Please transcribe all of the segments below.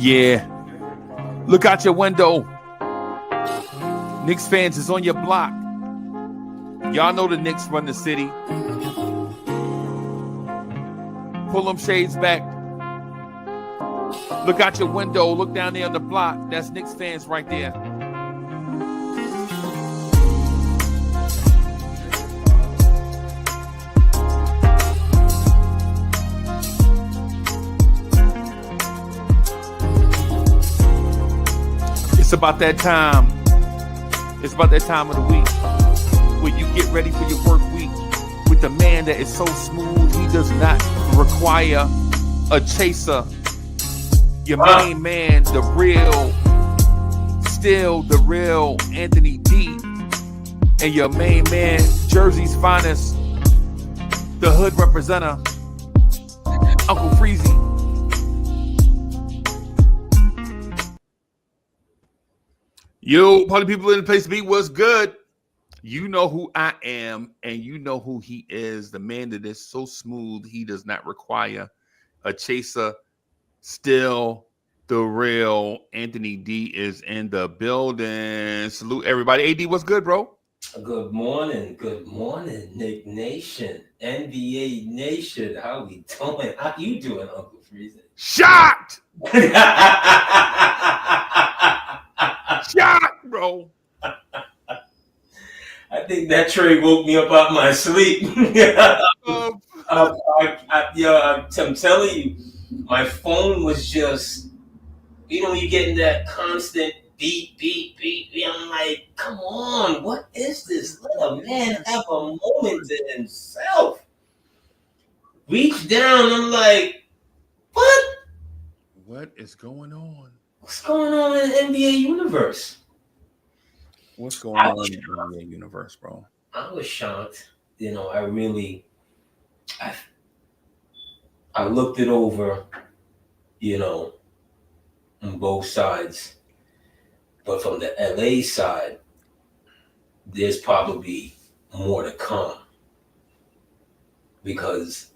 Yeah. Look out your window. Knicks fans is on your block. Y'all know the Knicks run the city. Pull them shades back. Look out your window. Look down there on the block. That's Knicks fans right there. It's about that time. It's about that time of the week where you get ready for your work week with the man that is so smooth he does not require a chaser. Your main man, the real, still the real Anthony D. And your main man, Jersey's finest, the hood representative, Uncle Freezie. Yo, party people in the place to be, what's good? You know who I am, and you know who he is. The man that is so smooth, he does not require a chaser. Still, the real Anthony D is in the building. Salute everybody. AD, what's good, bro? Good morning, Knicks Nation, NBA Nation. How we doing? How you doing, Uncle Freezie? Shocked! Shocked, bro. I think that trade woke me up out my sleep. I'm telling you, my phone was just, you're getting that constant beep, beep, beep. I'm like, come on, what is this? Let a man have a moment to himself. Reach down, I'm like, what? What is going on? What's going on in the NBA universe? What's going on in the NBA universe, bro? I was shocked. I looked it over, on both sides. But from the LA side, there's probably more to come. Because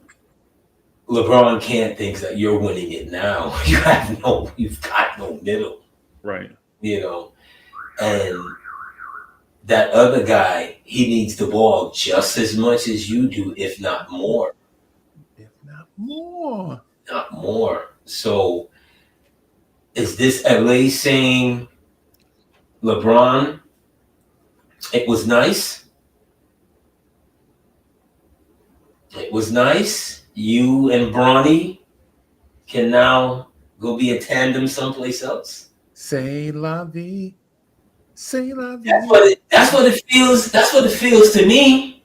LeBron can't think that you're winning it now. You've got no middle. Right. And that other guy, he needs the ball just as much as you do, if not more. Not more. So is this LA saying, LeBron, it was nice. It was nice. You and Bronny can now go be a tandem someplace else. Say la vie. Say la vie. That's what it feels. That's what it feels to me.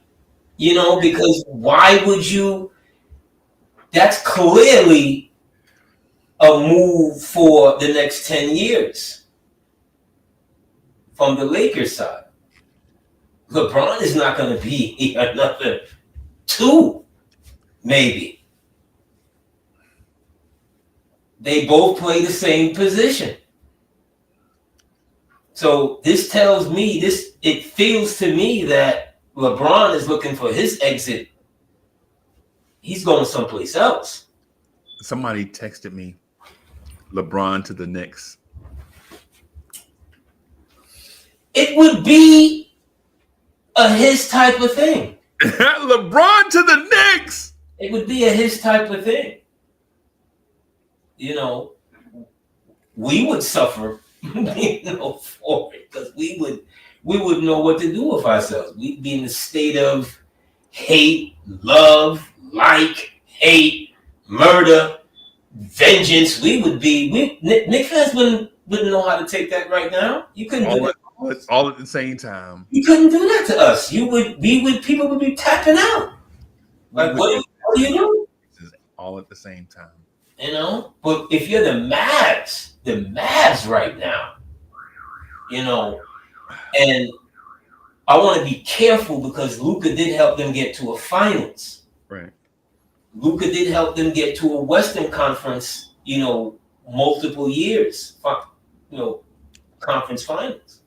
Because why would you? That's clearly a move for the next 10 years from the Lakers side. LeBron is not going to be another 2, maybe. They both play the same position. So this tells me, it feels to me that LeBron is looking for his exit. He's going someplace else. Somebody texted me, LeBron to the Knicks. It would be a his type of thing. LeBron to the Knicks. It would be a his type of thing. We would suffer, for it, because we wouldn't know what to do with ourselves. We'd be in a state of hate, love, hate, murder, vengeance. Knicks fans wouldn't know how to take that right now. You couldn't do that. All at the same time. You couldn't do that to us. People would be tapping out. Like, what are you doing? All at the same time. But if you're the Mavs right now, and I want to be careful because Luka did help them get to a finals. Right. Luka did help them get to a Western Conference, multiple years, conference finals.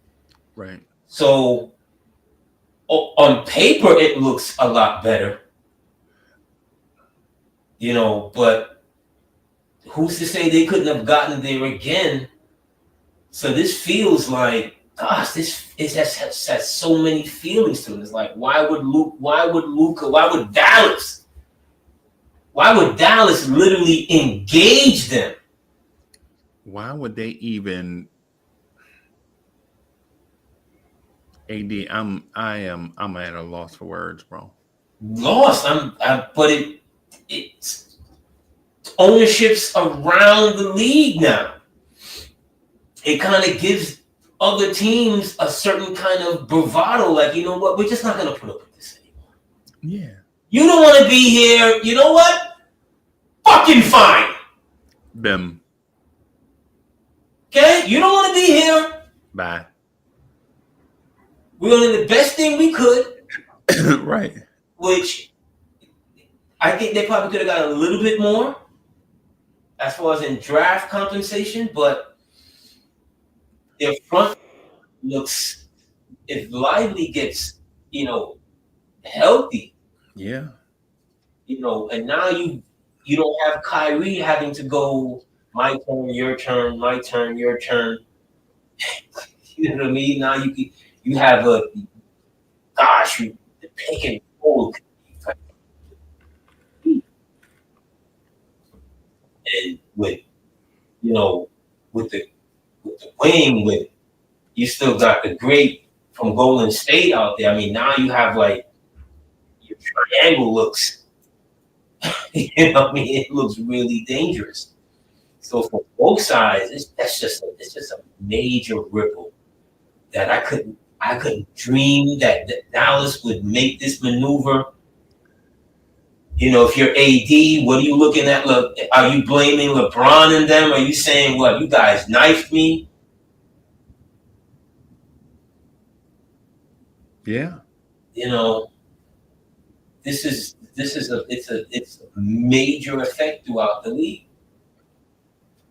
Right. So on paper, it looks a lot better, but who's to say they couldn't have gotten there again? So this feels like, gosh, this has so many feelings to it. It's like, why would Luka, why would Dallas literally engage them? Why would they even? AD, I'm at a loss for words, bro. Lost. But it's ownerships around the league now. It kind of gives other teams a certain kind of bravado, like, you know what, we're just not going to put up with this anymore. Yeah. You don't want to be here. You know what? Fucking fine. Them. Okay? You don't want to be here. Bye. We're doing the best thing we could. Right. Which I think they probably could have got a little bit more as far as in draft compensation, but their front looks, if Lively gets, healthy. Yeah. And now you don't have Kyrie having to go, my turn, your turn, my turn, your turn. You know what I mean? Now you have the pick and roll. And with the wing, you still got the great from Golden State out there. I mean, now you have like your triangle looks, it looks really dangerous. So for both sides, it's just a major ripple that I couldn't dream that Dallas would make this maneuver. If you're AD, what are you looking at? Look, are you blaming LeBron and them? Are you saying, what, you guys knifed me? Yeah. It's a major effect throughout the league.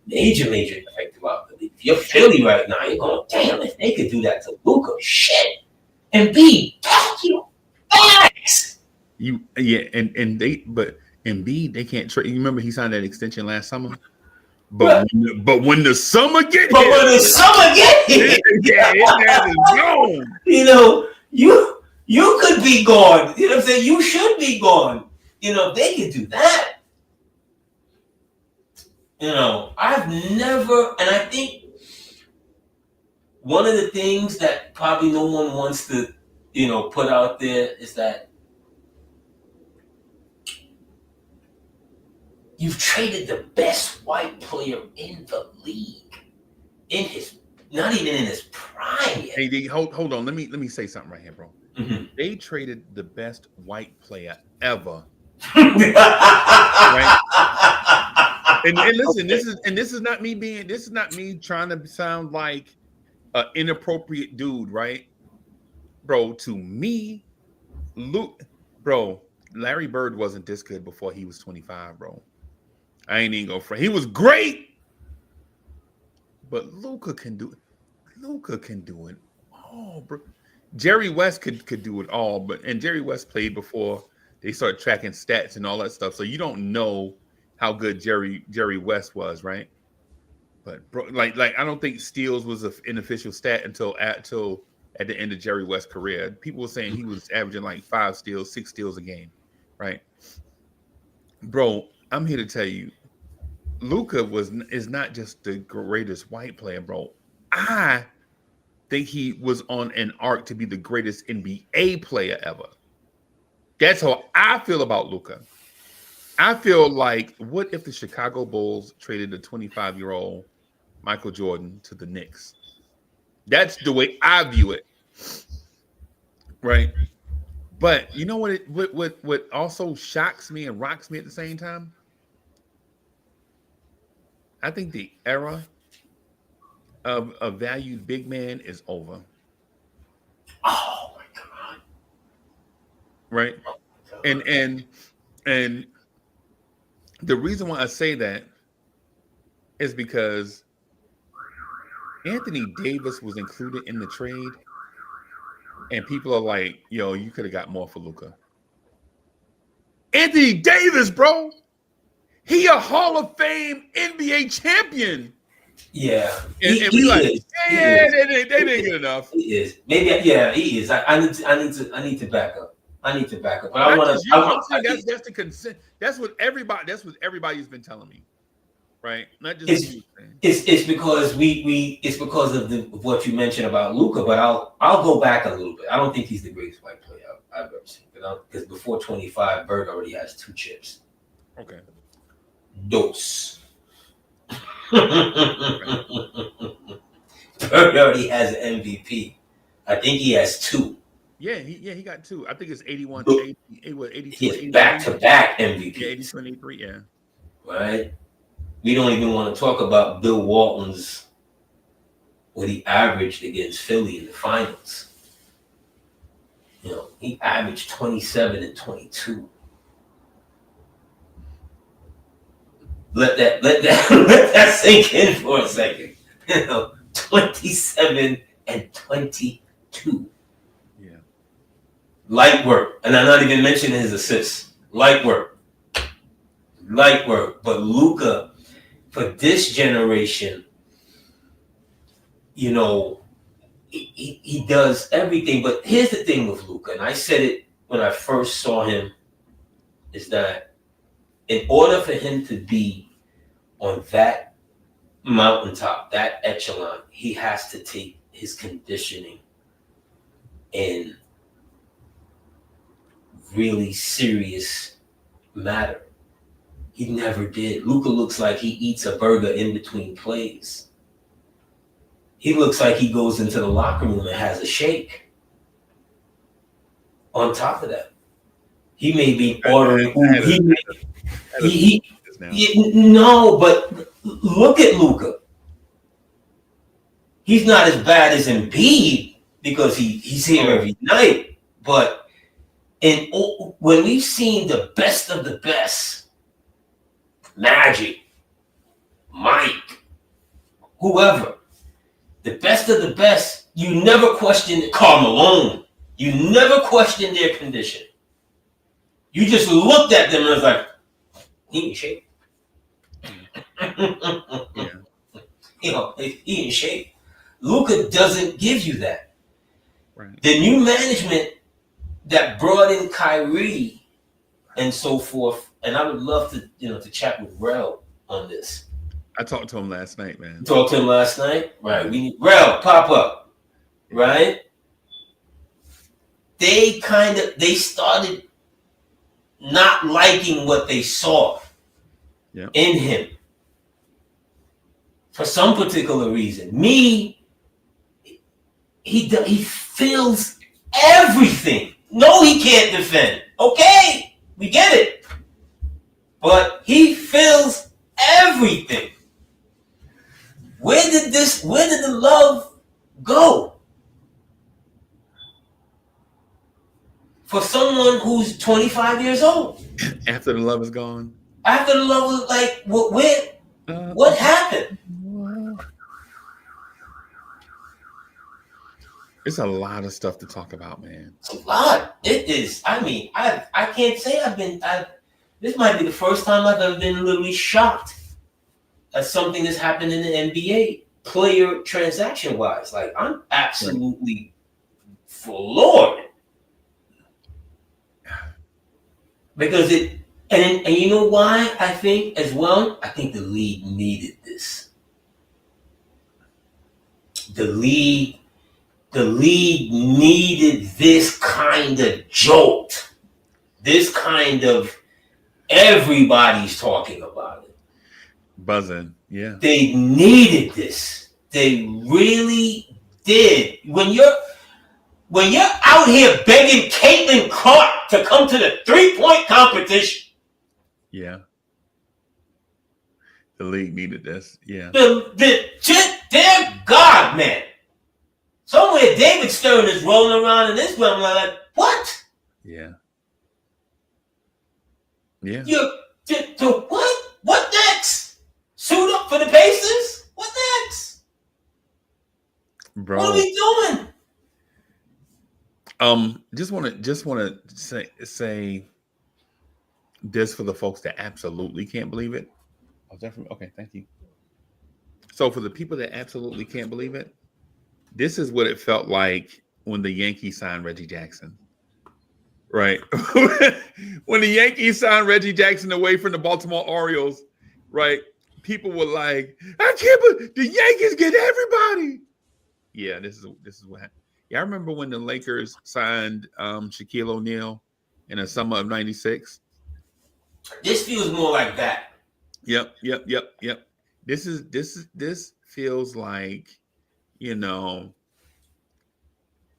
Major effect throughout the league. If you're Philly right now, you're going, damn, if they could do that to Luka, shit. And B, facts. But Embiid, they can't trade. You remember he signed that extension last summer? But when the summer get here, you could be gone. You know what I'm saying? You should be gone. They could do that. I've never, and I think one of the things that probably no one wants to, put out there is that you've traded the best white player in the league, not even in his prime yet. Hey, hold on. Let me say something right here, bro. Mm-hmm. They traded the best white player ever. Right? And listen, this is not me trying to sound like an inappropriate dude, right? Bro, to me, Larry Bird wasn't this good before he was 25, bro. I ain't even gonna front. He was great, but Luka can do it all, bro. Jerry West could do it all, and Jerry West played before they started tracking stats and all that stuff. So you don't know how good Jerry West was, right? But bro, like I don't think steals was an official stat until at the end of Jerry West's career. People were saying he was averaging like 5 steals, 6 steals a game, right? Bro, I'm here to tell you, Luka is not just the greatest white player, bro. I think he was on an arc to be the greatest NBA player ever. That's how I feel about Luka. I feel like, what if the Chicago Bulls traded the 25-year-old Michael Jordan to the Knicks? That's the way I view it, right? But you know what also shocks me and rocks me at the same time? I think the era of a valued big man is over. Oh my God! Right, and the reason why I say that is because Anthony Davis was included in the trade, and people are like, "Yo, you could have got more for Luka." Anthony Davis, bro. He a Hall of Fame NBA champion. Yeah, And we like, is. yeah, they didn't get enough. He is. Maybe, yeah, he is. I need to back up. I need to back up. But I Not want just to. you. I'm saying that's the consent. That's what everybody's been telling me, right? Not just you. It's because it's because of what you mentioned about Luka. But I'll go back a little bit. I don't think he's the greatest white player I've ever seen. Because before 25, Bird already has 2 chips. Okay. Dos. Bird already has an MVP. I think he has 2. Yeah, he got 2. I think it's 81, 82, He has back-to-back MVPs. Yeah, 82 and 83, yeah. Right? We don't even want to talk about Bill Walton's, what he averaged against Philly in the finals. You know, he averaged 27 and 22. Let that sink in for a second. You know, 27 and 22. Yeah. Light work. And I'm not even mentioning his assists. Light work. But Luka, for this generation, you know, he does everything. But here's the thing with Luka, and I said it when I first saw him, is that in order for him to be on that mountaintop, that echelon, he has to take his conditioning in really serious matter. He never did. Luka looks like he eats a burger in between plays. He looks like he goes into the locker room and has a shake. On top of that, he may be ordering. No, but look at Luka. He's not as bad as Embiid because he's here every night. But when we've seen the best of the best, Magic, Mike, whoever, the best of the best, you never questioned Karl Malone. You never questioned their condition. You just looked at them and was like, he in shape. Yeah. You know, he in shape. Luka doesn't give you that. Right. The new management that brought in Kyrie and so forth, and I would love to chat with Rel on this. I talked to him last night, man. You talked to him last night? Right. We need Rel, pop up. Right? They started not liking what they saw in him for some particular reason. He feels everything. No, he can't defend. Okay, we get it. But he feels everything. Where did the love go? For someone who's 25 years old. After the love is gone. After the love was like, what happened? It's a lot of stuff to talk about, man. It's a lot. It is. I mean, I can't say this might be the first time I've ever been literally shocked at something that's happened in the NBA, player transaction wise. Like, I'm absolutely floored. Because and you know why I think as well? I think the league needed this. The league needed this kind of jolt. This kind of everybody's talking about it. Buzzing, yeah. They needed this. They really did. When you're out here begging Caitlin Clark to come to the 3-point competition. Yeah. The league needed this. Yeah. Dear God, man. Somewhere David Stern is rolling around in this realm like, what? Yeah. Yeah. What? What next? Suit up for the Pacers? What next? Bro. What are we doing? Just want to say this for the folks that absolutely can't believe it. Oh, definitely. Okay, thank you. So for the people that absolutely can't believe it, this is what it felt like when the Yankees signed Reggie Jackson. Right. When the Yankees signed Reggie Jackson away from the Baltimore Orioles, right? People were like, I can't believe the Yankees get everybody. Yeah, this is what happened. Yeah, I remember when the Lakers signed Shaquille O'Neal in the summer of '96. This feels more like that. Yep. This feels like, you know,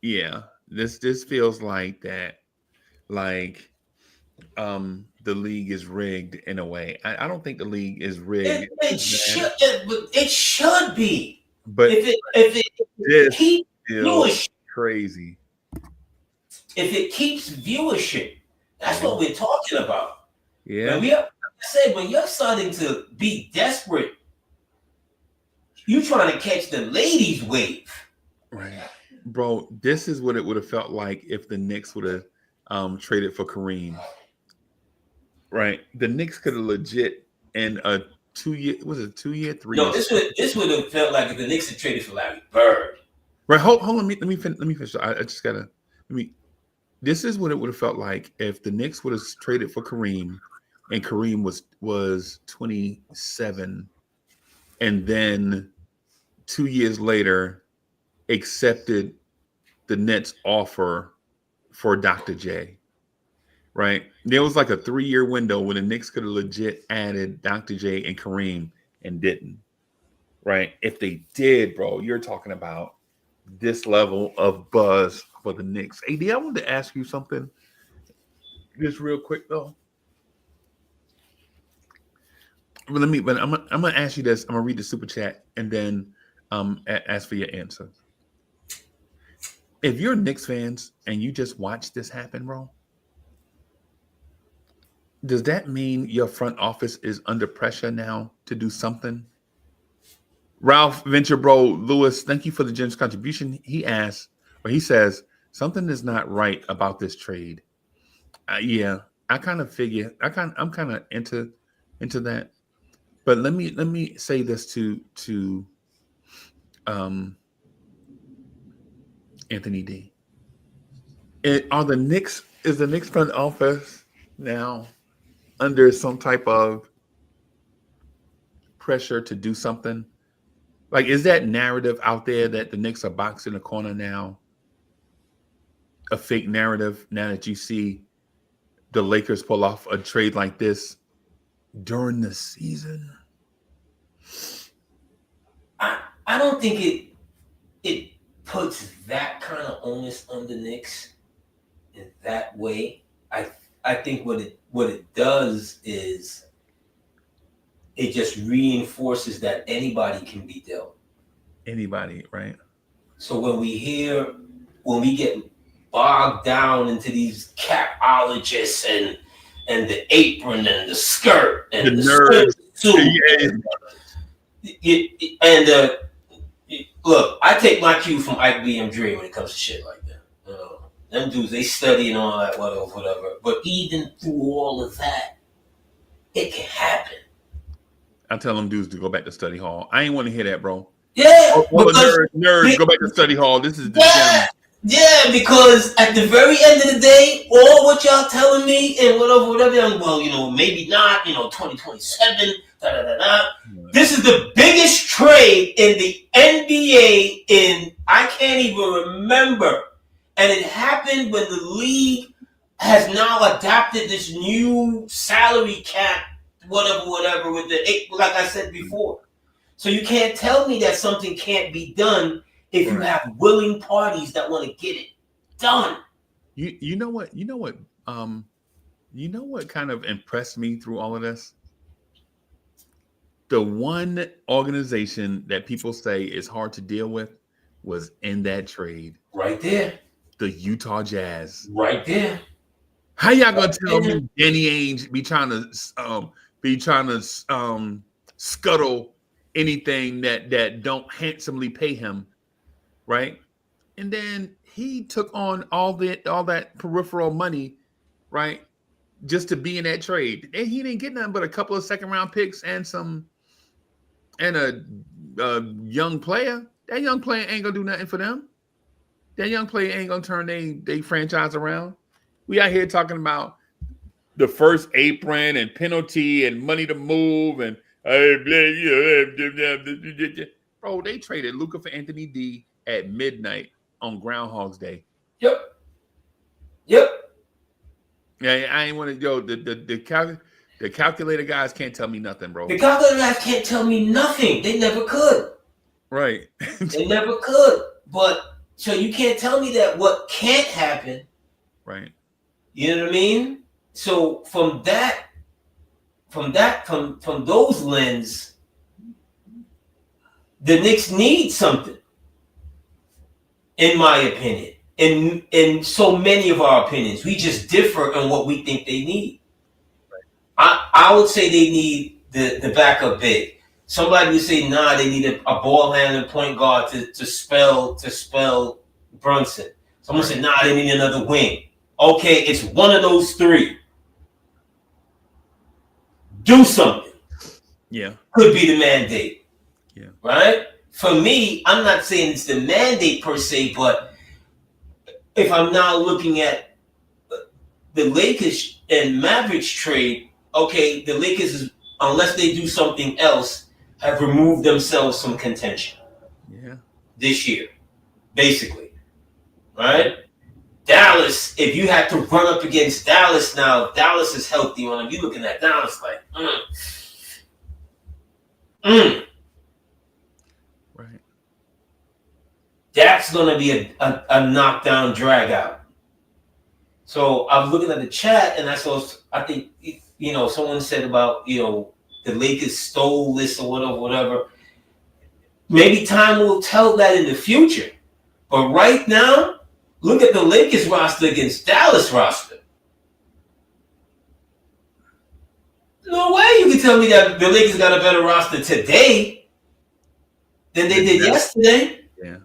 yeah, this feels like that, like the league is rigged in a way. I don't think the league is rigged. It should be. But If it this keeps feels viewership, crazy. if it keeps viewership, that's what we're talking about. Yeah. Like I said, when you're starting to be desperate, you trying to catch the ladies' wave. Right. Bro, this is what it would have felt like if the Knicks would have traded for Kareem. Right. The Knicks could have legit in a 2-year, was it 2-year, 3 No, years? this would have felt like if the Knicks had traded for Larry Bird. Right. Hold on. Let me finish. I just gotta this is what it would have felt like if the Knicks would have traded for Kareem and Kareem was 27 and then 2 years later accepted the Nets offer for Dr. J. Right? There was like a 3-year window when the Knicks could have legit added Dr. J and Kareem and didn't. Right? If they did, bro, you're talking about this level of buzz for the Knicks. AD, I wanted to ask you something just real quick though. But I'm gonna ask you this. I'm gonna read the super chat and then ask for your answer. If you're Knicks fans and you just watch this happen, bro, does that mean your front office is under pressure now to do something? Ralph Venture Bro Lewis, thank you for the generous contribution. He says something is not right about this trade. Yeah, I kind of figure I'm kind of into that. But let me say this to Anthony D. Is the Knicks front office now under some type of pressure to do something? Like, is that narrative out there that the Knicks are boxed in the corner now a fake narrative now that you see the Lakers pull off a trade like this during the season? I don't think it puts that kind of onus on the Knicks in that way. I think what it does is it just reinforces that anybody can be dealt. Anybody, right? So when we get bogged down into these capologists and the apron and the skirt and the nerds suit, look, I take my cue from Ike B. M. Dre when it comes to shit like that. Them dudes, they study and all that, whatever. But even through all of that, it can happen. I tell them dudes to go back to study hall. I ain't want to hear that, bro. Yeah, all the nerds go back to study hall. This is the gem. Yeah, because at the very end of the day, all what y'all telling me and whatever, well, maybe not, 2027, This is the biggest trade in the NBA I can't even remember. And it happened when the league has now adopted this new salary cap, whatever, with like I said before. So you can't tell me that something can't be done if you have willing parties that want to get it done. You know what kind of impressed me through all of this? The one organization that people say is hard to deal with was in that trade. Right there. The Utah Jazz. Right there. How y'all gonna tell me Danny Ainge be trying to scuttle anything that don't handsomely pay him, right? And then he took on all that peripheral money, right? just to be in that trade. And he didn't get nothing but a couple of second round picks and a young player. That young player ain't gonna do nothing for them. That young player ain't gonna turn they franchise around. We out here talking about the first apron and penalty and money to move and bro, they traded Luka for Anthony D at midnight on Groundhog's Day. Yep. Yeah, I ain't want to go. The calculator guys can't tell me nothing, bro. The calculator guys can't tell me nothing. They never could. Right. They never could. But so you can't tell me that what can't happen. Right. You know what I mean? So from those lens, the Knicks need something, in my opinion. In so many of our opinions, we just differ on what we think they need. Right. I would say they need the backup big. Somebody would say, nah, they need a ball handler point guard to spell Brunson. Someone said, nah, they need another wing. Okay, it's one of those three. Do something. Yeah. Could be the mandate. Yeah. Right? For me, I'm not saying it's the mandate per se, but if I'm now looking at the Lakers and Mavericks trade, okay, the Lakers, unless they do something else, have removed themselves from contention. Yeah. This year, basically. Right? Dallas, if you had to run up against Dallas now, Dallas is healthy on them. You're looking at Dallas like, Right. That's going to be a knockdown drag out. So I was looking at the chat and I think, someone said about, the Lakers stole this or whatever. Maybe time will tell that in the future. But right now, look at the Lakers roster against Dallas roster. No way you can tell me that the Lakers got a better roster today than they did yesterday. Yeah.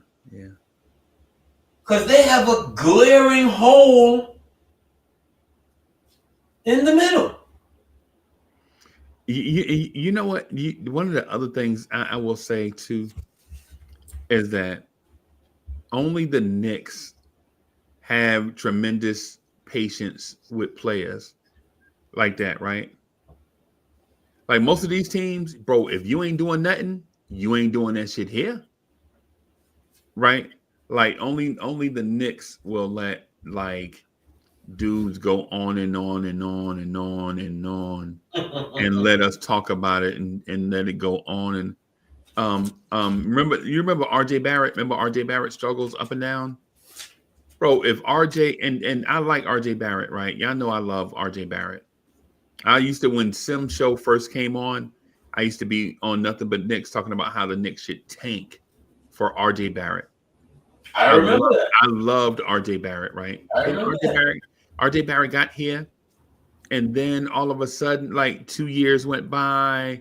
Because they have a glaring hole in the middle. You know what? One of the other things I will say too is that only the Knicks have tremendous patience with players like that, right? Like most of these teams, bro, if you ain't doing nothing, you ain't doing that shit here. Right? Like only the Knicks will let like dudes go on and on and on and on and on and let us talk about it and let it go on. And remember RJ Barrett? Remember RJ Barrett struggles up and down? Bro, if RJ and I like RJ Barrett, right? Y'all know I love RJ Barrett. I used to, when Sim Show first came on, I used to be on Nothing But Knicks talking about how the Knicks should tank for RJ Barrett. I remember that. I loved RJ Barrett, right? I remember RJ Barrett got here, and then all of a sudden, like 2 years went by,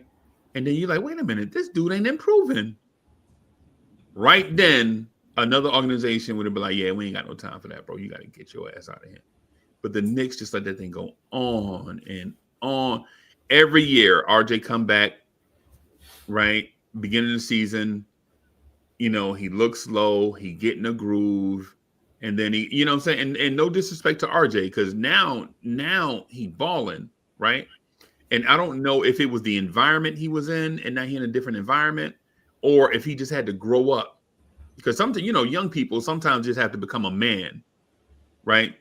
and then you're like, wait a minute, this dude ain't improving. Right then, another organization would have been like, yeah, we ain't got no time for that, bro. You got to get your ass out of here. But the Knicks just let that thing go on and on. Every year, RJ come back, right? Beginning of the season, he looks slow, he get in a groove, and then he, you know what I'm saying? And no disrespect to RJ, because now he balling, right? And I don't know if it was the environment he was in and now he in a different environment, or if he just had to grow up. Because sometimes, young people sometimes just have to become a man, right?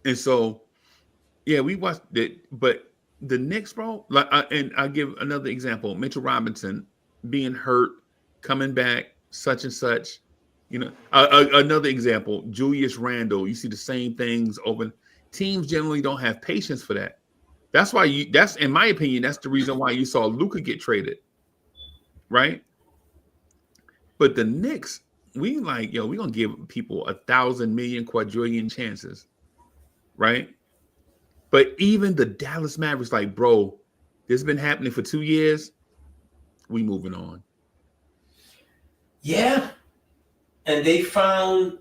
And so, yeah, we watched it, but the Knicks, bro, and I'll give another example. Mitchell Robinson being hurt, coming back, such and such. Another example, Julius Randle. You see the same things over. Teams generally don't have patience for that. That's why that's, in my opinion, that's the reason why you saw Luka get traded, right? But the Knicks, we like, we're going to give people 1,000 million quadrillion chances, right? But even the Dallas Mavericks, like, bro, this has been happening for 2 years. We moving on. Yeah. And they found,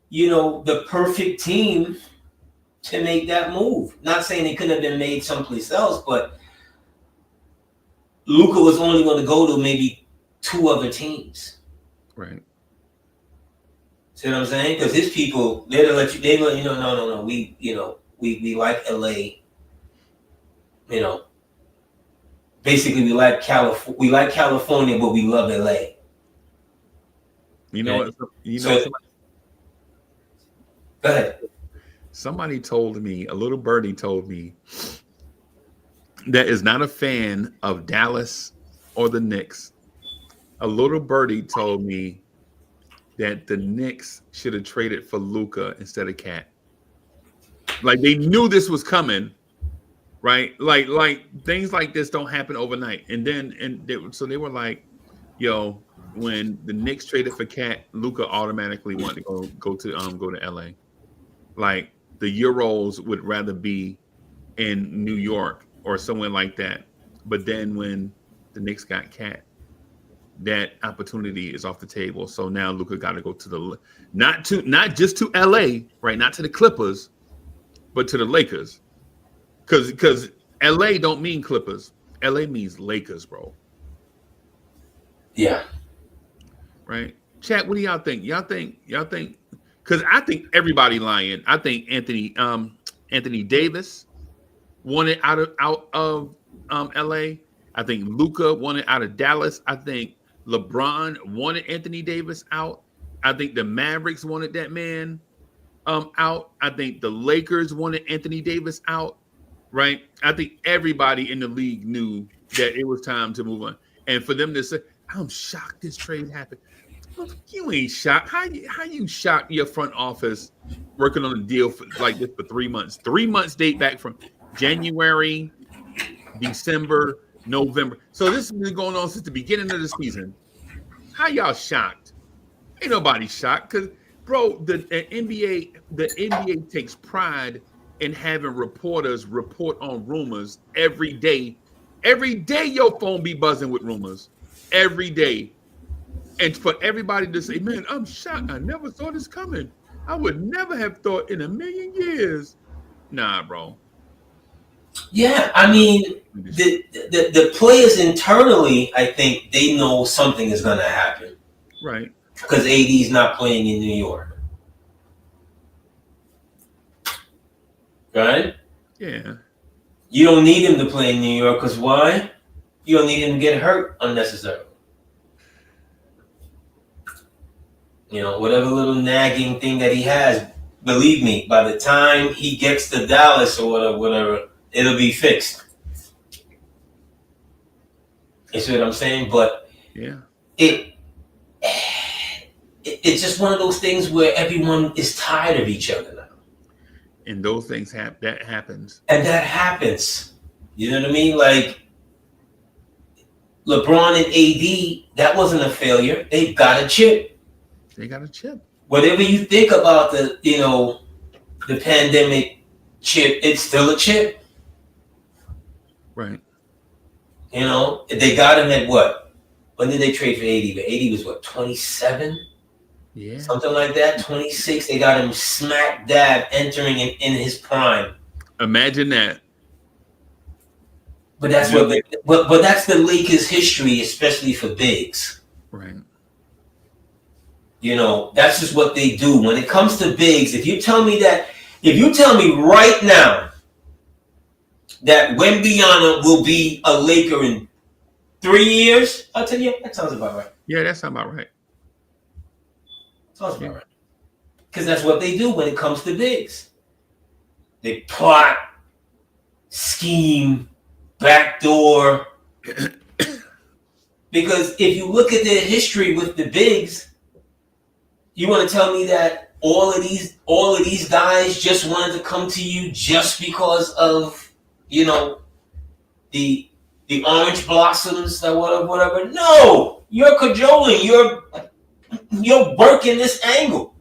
the perfect team to make that move. Not saying it couldn't have been made someplace else, but Luka was only going to go to maybe 2 other teams. Right. See what I'm saying? Because his people, they let you know, no. We like LA. You know, basically we like California, but we love LA. You know what? Go ahead. Somebody told me, a little birdie told me, that is not a fan of Dallas or the Knicks. A little birdie told me that the Knicks should have traded for Luka instead of Cat. Like they knew this was coming, right? Like things like this don't happen overnight. So they were like, yo, when the Knicks traded for Cat, Luka automatically wanted to go to LA. Like the Euros would rather be in New York or somewhere like that. But then when the Knicks got Cat, that opportunity is off the table. So now Luka got to go to not just to LA, right? Not to the Clippers, but to the Lakers. Because LA don't mean Clippers. LA means Lakers, bro. Yeah. Right? Chat, what do y'all think? Y'all think because I think everybody lying. I think Anthony Davis wanted out of LA. I think Luka wanted out of Dallas. I think LeBron wanted Anthony Davis out. I think the Mavericks wanted that man out. I think the Lakers wanted Anthony Davis out. Right? I think everybody in the league knew that it was time to move on. And for them to say, I'm shocked this trade happened. Well, you ain't shocked. How you shocked your front office working on a deal like this for 3 months? 3 months date back from January, December, November. So this has been going on since the beginning of the season. How y'all shocked? Ain't nobody shocked because, bro, the NBA takes pride in having reporters report on rumors every day. Every day your phone be buzzing with rumors. Every day. And for everybody to say, man, I'm shocked. I never saw this coming. I would never have thought in a million years. Nah, bro. Yeah, I mean, the players internally, I think they know something is going to happen. Right. Because AD's not playing in New York. Right? Yeah. You don't need him to play in New York because why? You don't need him to get hurt unnecessarily. You know, whatever little nagging thing that he has, believe me, by the time he gets to Dallas or whatever, it'll be fixed. You see what I'm saying? But yeah, it's just one of those things where everyone is tired of each other now. And those things happens. And that happens. You know what I mean? Like LeBron and AD, that wasn't a failure. They got a chip. They got a chip. Whatever you think about the pandemic chip, it's still a chip. Right. You know, they got him at what? When did they trade for AD? But AD was what, 27? Yeah. Something like that, 26. They got him smack dab entering in his prime. Imagine that. But that's but that's the Lakers' history, especially for bigs. Right. You know, that's just what they do. When it comes to bigs, if you tell me right now that Wembanyama will be a Laker in 3 years, I'll tell you, that sounds about right. Yeah, that sounds about right. Sounds about right. Because that's what they do when it comes to bigs. They plot, scheme, backdoor. Because if you look at their history with the bigs, you want to tell me that all of these guys just wanted to come to you just because of, you know, the orange blossoms or whatever? No, you're cajoling. You're working this angle.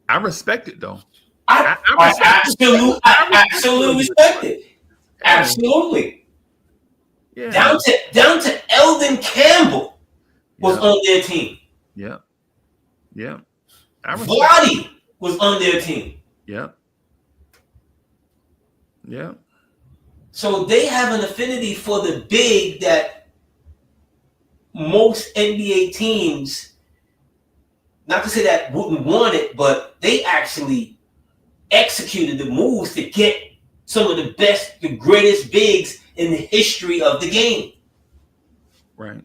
I respect it though. I absolutely respect it. Absolutely. Yeah. Down to Eldon Campbell was on their team. Yeah. Yeah. Vladi was on their team. Yeah. Yeah. So they have an affinity for the big that most NBA teams, not to say that wouldn't want it, but they actually executed the moves to get some of the best, the greatest bigs in the history of the game. Right.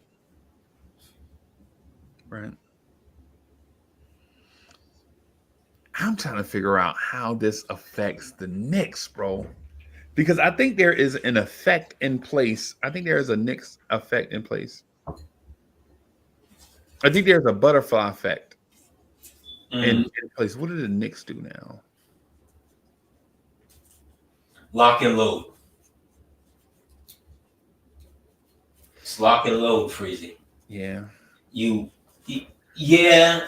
Right. I'm trying to figure out how this affects the Knicks, bro. Because I think there is an effect in place. I think there is a Knicks effect in place. I think there's a butterfly effect in place. What do the Knicks do now? Lock and load. It's lock and load, Freezie. Yeah. Yeah.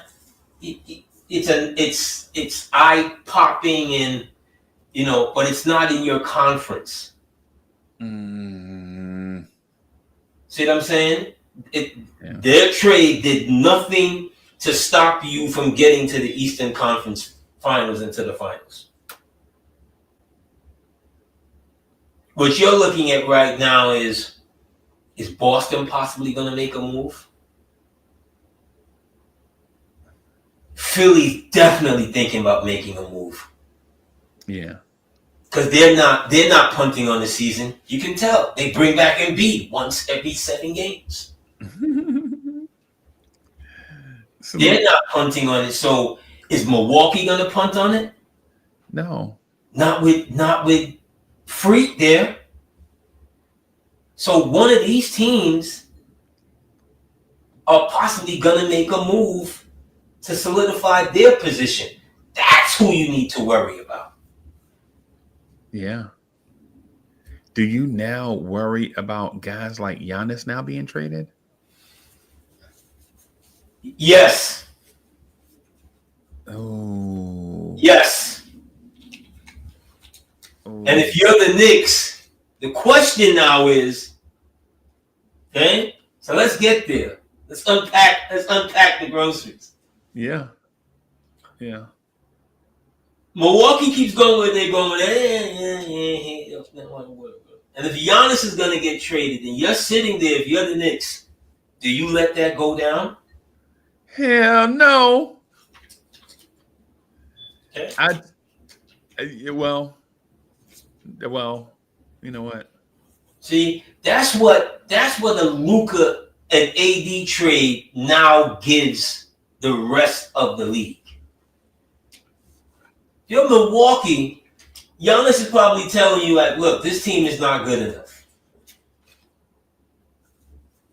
It's eye popping and but it's not in your conference. Mm. See what I'm saying? Their trade did nothing to stop you from getting to the Eastern Conference Finals and to the finals. What you're looking at right now is Boston possibly going to make a move? Philly's definitely thinking about making a move. Yeah. Because they're not punting on the season. You can tell. They bring back Embiid once every 7 games. They're not punting on it. So is Milwaukee going to punt on it? No. Not with Freak there. So one of these teams are possibly going to make a move to solidify their position. That's who you need to worry about. Yeah. Do you now worry about guys like Giannis now being traded? Yes. Oh. Yes. Oh. And if you're the Knicks, the question now is, okay, so let's get there. Let's unpack the groceries. Yeah. Yeah. Milwaukee keeps going where they're going. And if Giannis is going to get traded, and you're sitting there, if you're the Knicks, do you let that go down? Hell no. Okay. Well, you know what? See, that's what the Luka and AD trade now gives the rest of the league. If you're Milwaukee, Giannis is probably telling you, like, look, this team is not good enough.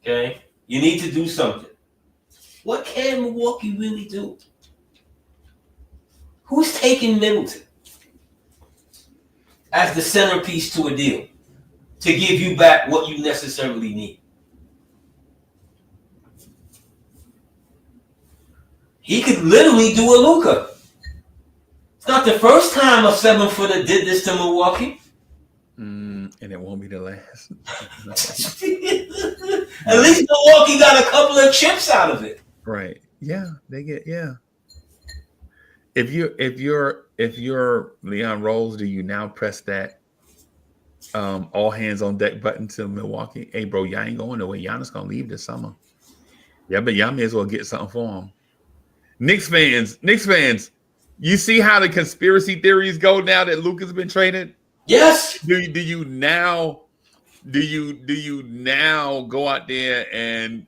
Okay? You need to do something. What can Milwaukee really do? Who's taking Middleton as the centerpiece to a deal to give you back what you necessarily need? He could literally do a Luka. It's not the first time a 7-footer did this to Milwaukee. And it won't be the last. At least Milwaukee got a couple of chips out of it. Right. Yeah, they get If you're Leon Rose, do you now press that all hands on deck button to Milwaukee? Hey, bro, y'all ain't going nowhere. Giannis gonna leave this summer. Yeah, but y'all may as well get something for him. Knicks fans, you see how the conspiracy theories go now that Luka's been traded? Yes. Do you now go out there and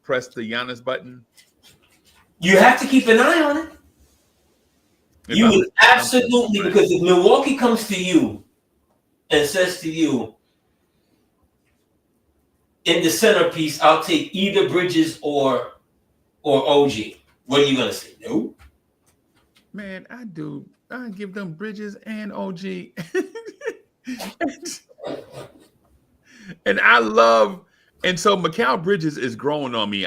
press the Giannis button? You have to keep an eye on it. You would absolutely, because if Milwaukee comes to you and says to you, in the centerpiece, I'll take either Bridges or OG. What are you gonna say? No. Man, I give them Bridges and OG. And so Mikal Bridges is growing on me.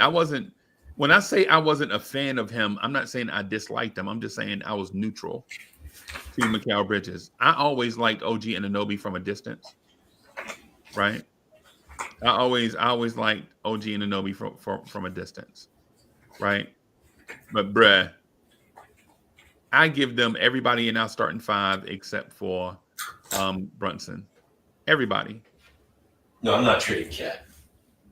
When I say I wasn't a fan of him, I'm not saying I disliked him. I'm just saying I was neutral to Mikal Bridges. I always liked OG Anunoby from a distance, right? I always liked OG Anunoby from a distance, right? But I give them everybody in our starting 5 except for Brunson. Everybody. No, I'm not trading Cat.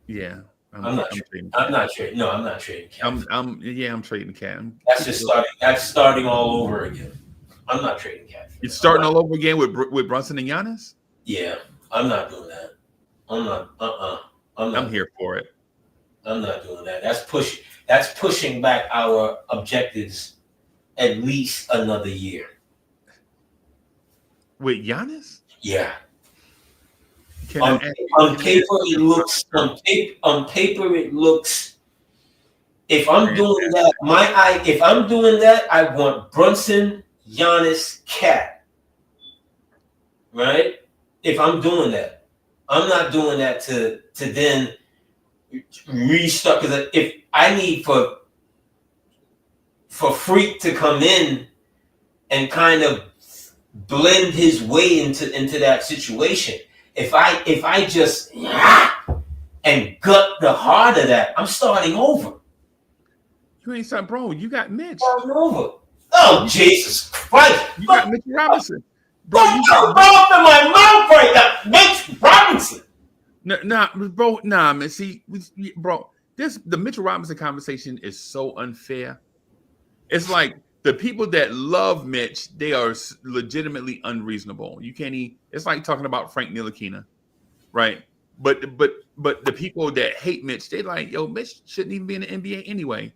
Yeah, I'm not trading. I'm not trading. No, I'm not trading Cat. I'm trading Cat. That's just starting. That's starting all over again. I'm not trading Cat. It's starting all over again with Brunson and Giannis. Yeah, I'm not doing that. I'm not. I'm here for it. I'm not doing that. That's pushing back our objectives at least another year. With Giannis? Yeah. On paper it looks. If I'm doing that, if I'm doing that, I want Brunson, Giannis, Cat. Right? If I'm doing that, I'm not doing that to then restart, because if I need for Freak to come in and kind of blend his way into that situation. If I just and gut the heart of that, I'm starting over. You ain't starting, bro. You got Mitch. Starting over. Oh, Jesus Christ! You got Mitch Robinson, bro. You got off in my mouth right now, Mitch Robinson. Nah, man. See, bro, the Mitchell Robinson conversation is so unfair. It's like the people that love Mitch, they are legitimately unreasonable. You can't it's like talking about Frank Ntilikina, right? But the people that hate Mitch, they like, yo, Mitch shouldn't even be in the NBA anyway,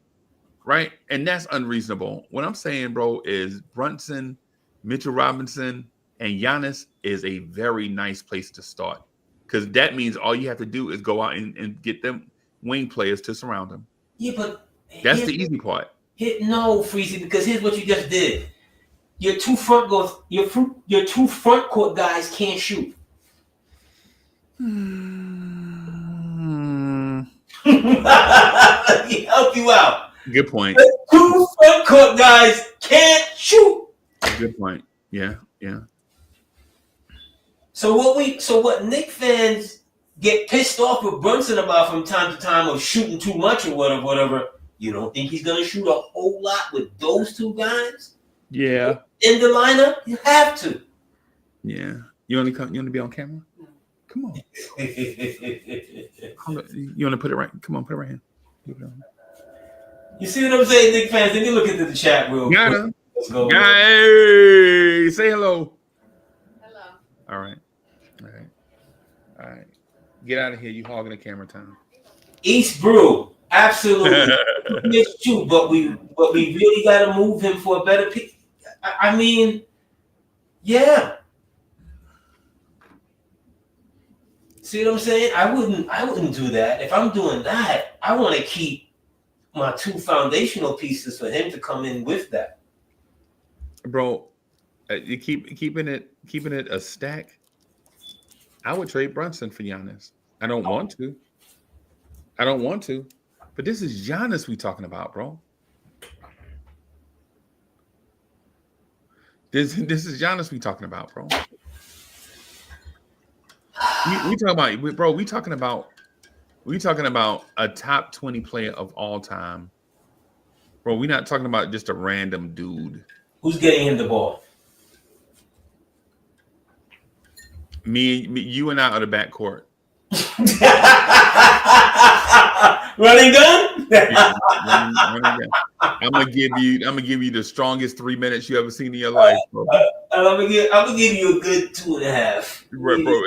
right? And that's unreasonable. What I'm saying, bro, is Brunson, Mitchell Robinson, and Giannis is a very nice place to start, because that means all you have to do is go out and get them wing players to surround them. Yeah, but that's the easy part. No, Freezie, because here's what you just did. Your two front court guys can't shoot. Let me help you out. Good point. The two front court guys can't shoot. Good point. Yeah. So what Knicks fans get pissed off with Brunson about from time to time of shooting too much or whatever. You don't think he's going to shoot a whole lot with those two guys? Yeah. In the lineup? You have to. Yeah. You want to be on camera? Come on. You want to put it right? Come on, put it right here. You see what I'm saying, Knicks fans? Then you look into the chat real quick. Let's go. Hey, say hello. Hello. All right. Get out of here. You hogging the camera time. East Brew. Absolutely. It's true, but we really got to move him for a better pick. I mean, yeah. See what I'm saying? I wouldn't do that. If I'm doing that, I want to keep my two foundational pieces for him to come in with that. Bro, you keeping it a stack. I would trade Brunson for Giannis. I don't want to. But this is Giannis we talking about, bro. This is Giannis we talking about, bro. We talking about a top 20 player of all time. Bro, we're not talking about just a random dude. Who's getting him the ball? Me, you and I are the backcourt. Running gun? Running gun. I'm gonna give you the strongest 3 minutes you ever seen in your life, bro. I'm gonna give you a good 2.5. Right, bro.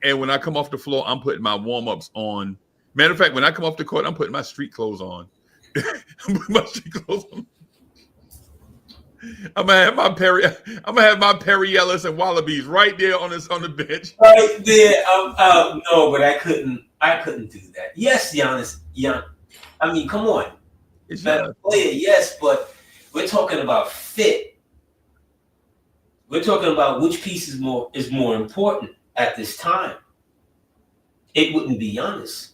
And when I come off the floor, I'm putting my warm-ups on. Matter of fact, when I come off the court, I'm putting my street clothes on. I'm gonna have my Perry Ellis and Wallabies right there on the bench. Right there. No, but I couldn't do that. Yes, Giannis. I mean, come on. It's better player, yes, but we're talking about fit. We're talking about which piece is more important at this time. It wouldn't be Giannis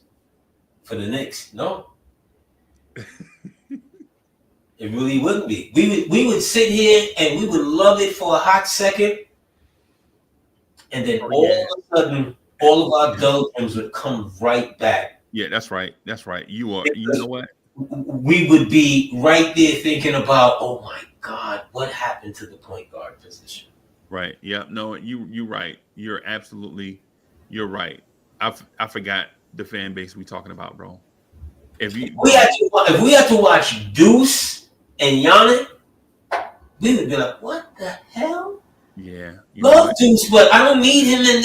for the Knicks, no. It really wouldn't be. We would sit here and we would love it for a hot second, and then all of a sudden, all of our doldrums would come right back. Yeah, that's right. You know what? We would be right there thinking about, oh my God, what happened to the point guard position? Right. Yeah. No, you're right. You're right. I forgot the fan base we talking about, bro. If you bro, If we had to watch Deuce and Yannick, we would be like, what the hell? yeah, you know Love what? Deuce, but I don't need him in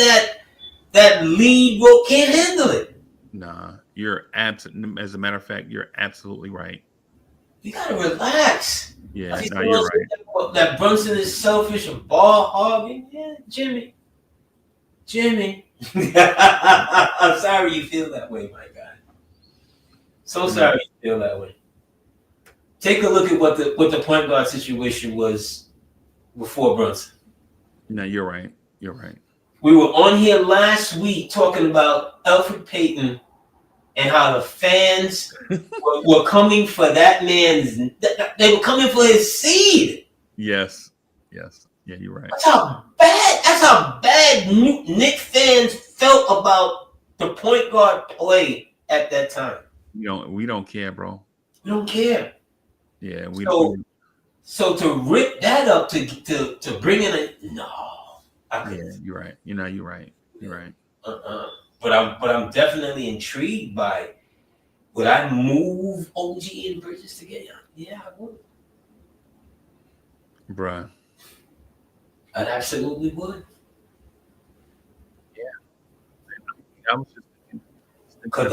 that lead role. Can't handle it. Nah, you're absolutely. As a matter of fact, you're absolutely right. You gotta relax. Yeah, If he's no, you're going right. that Brunson is selfish and ball hogging, yeah, Jimmy. I'm sorry you feel that way, my guy. So sorry you feel that way. Take a look at what the point guard situation was before Brunson. No, you're right. You're right. We were on here last week talking about Elfrid Payton and how the fans were coming for that man's. They were coming for his seed. Yes. Yes. Yeah, you're right. That's how bad Knicks fans felt about the point guard play at that time. We don't care, bro. We don't care. Yeah, we don't. So to rip that up to bring in Yeah, you're right. You're right. You're right. But I'm definitely intrigued by. Would I move OG and Bridges together? Yeah, I would. Bruh. I absolutely would. Yeah. I was just Because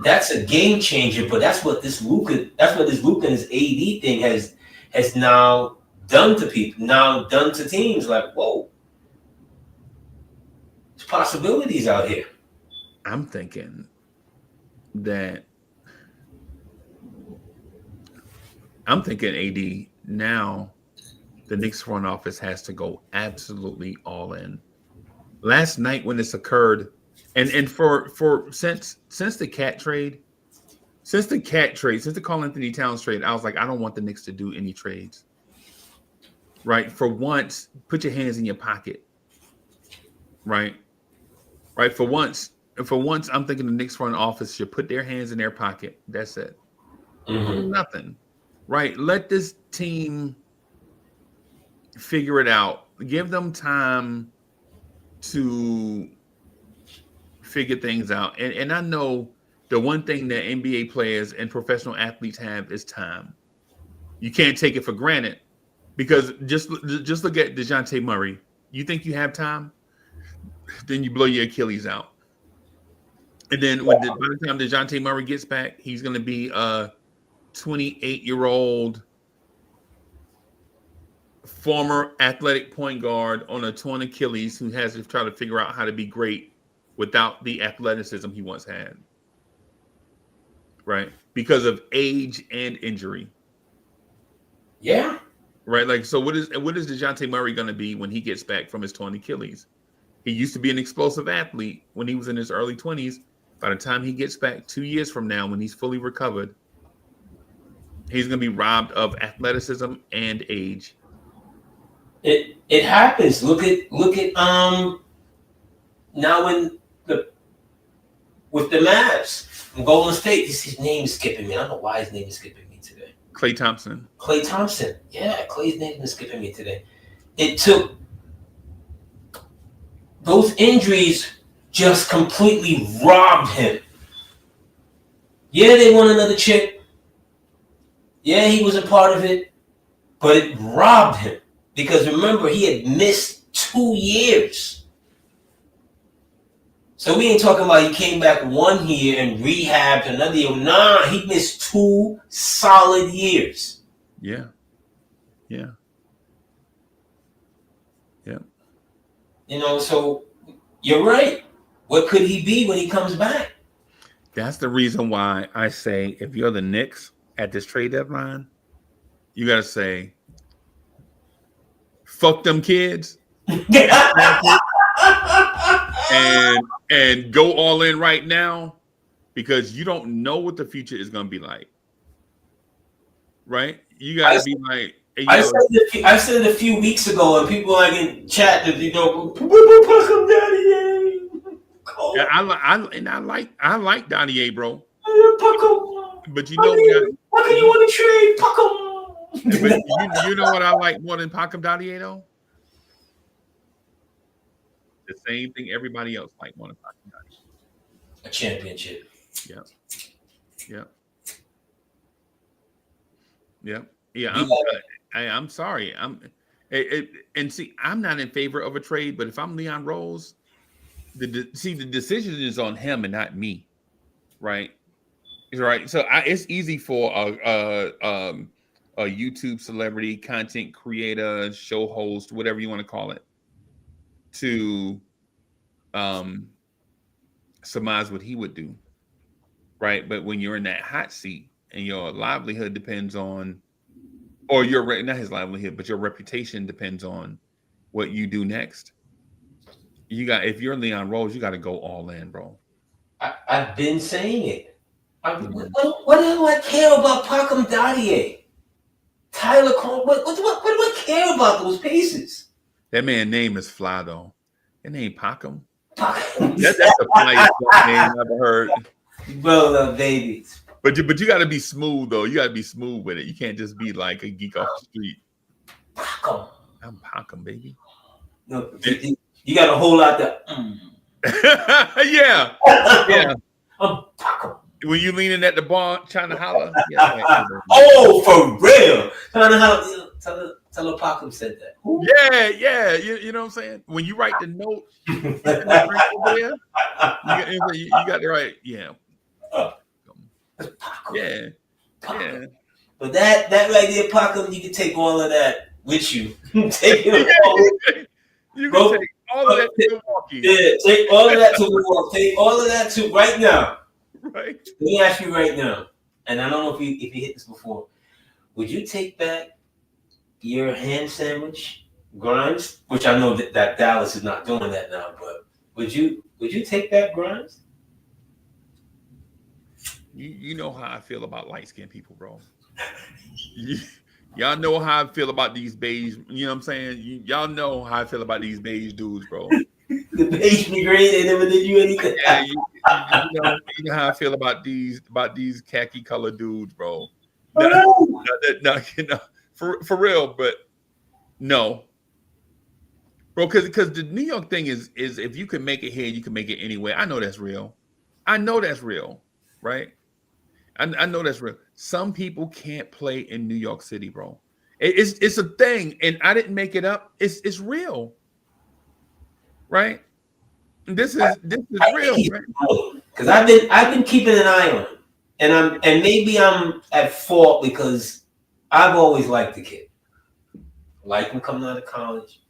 that's a game changer. But that's what this Luka and his AD thing has now done to people. Now done to teams. Like, whoa, there's possibilities out here. I'm thinking that AD now the Knicks front office has to go absolutely all in. Last night when this occurred, and for since the cat trade, since the Karl Anthony Towns trade, I was like, I don't want the Knicks to do any trades. Right? For once, put your hands in your pocket. Right? Right? For once, I'm thinking the Knicks front office should put their hands in their pocket. That's it. Mm-hmm. Nothing. Right? Let this team figure it out. Give them time to figure things out. And I know the one thing that NBA players and professional athletes have is time. You can't take it for granted because just look at DeJounte Murray. You think you have time? Then you blow your Achilles out. And then by the time DeJounte Murray gets back, he's going to be a 28-year-old former athletic point guard on a torn Achilles who has to try to figure out how to be great without the athleticism he once had. Right? Because of age and injury. Yeah. Right? Like, so what is DeJounte Murray going to be when he gets back from his torn Achilles? He used to be an explosive athlete when he was in his early 20s. By the time he gets back 2 years from now, when he's fully recovered, he's going to be robbed of athleticism and age. It happens. Look at now with the Mavs from Golden State. His name is skipping me. I don't know why his name is skipping me today. Klay Thompson. Yeah, Klay's name is skipping me today. It took those injuries just completely robbed him. Yeah, they won another chip. Yeah, he was a part of it, but it robbed him. Because remember, he had missed 2 years. So we ain't talking about he came back 1 year and rehabbed another year. Nah, he missed 2 solid years. Yeah. Yeah. Yeah. So you're right. What could he be when he comes back? That's the reason why I say if you're the Knicks at this trade deadline, you got to say, fuck them kids and go all in right now because you don't know what the future is going to be like. Right? You got to be like. I said it a few weeks ago, and people like in chat that yeah, I like Donnie A, bro. But you know what can you want to trade? Puck him. But you know what I like more than Pacom Donnie though? The same thing everybody else might want to talk about. A championship. Yeah. Yeah. Yeah. Yeah. You I'm sorry. And see, I'm not in favor of a trade, but if I'm Leon Rose, the decision is on him and not me, right? Right. So it's easy for a YouTube celebrity, content creator, show host, whatever you want to call it, to surmise what he would do, right? But when you're in that hot seat and your livelihood depends on, or not his livelihood, but your reputation depends on what you do next. If you're Leon Rose, you got to go all in, bro. I've been saying it. What do I care about Pacom Dadier? Tyler Cole, what do I care about those pieces? That man's name is fly though. That name Pacom. That's the flyest name I've ever heard. Bro, babies. But you got to be smooth though. You got to be smooth with it. You can't just be like a geek off the street. Pacom. I'm Pacom, baby. No, you got to hold out the. Yeah. I'm Pacom. When you leaning at the bar trying to holler. Yeah, oh, for real. Trying to holler. Tell her Pacom said that. Yeah. You know what I'm saying? When you write the note, you got the right. Yeah. Yeah. Yeah. But that right there, Pacom, you can take all of that with you. Take it all. You can take all of that to Milwaukee. Yeah, take all of that to Milwaukee. Take all of that to right now. Right. Let me ask you right now, and I don't know if you hit this before. Would you take back your ham sandwich, Grimes? Which I know that Dallas is not doing that now, but would you take back Grimes? You know how I feel about light-skinned people, bro. Y'all know how I feel about these beige. You know what I'm saying? Y'all know how I feel about these beige dudes, bro. The beige migraine, they never did you anything. Yeah, you know how I feel about these khaki colored dudes, bro. No, for real, but no, bro. Because the New York thing is if you can make it here, you can make it anywhere. I know that's real. Right? I know that's real. Some people can't play in New York City, bro. It's a thing, and I didn't make it up. It's real, right? This is real, right? Because I've been keeping an eye on him, and maybe I'm at fault because I've always liked the kid. Like him coming out of college,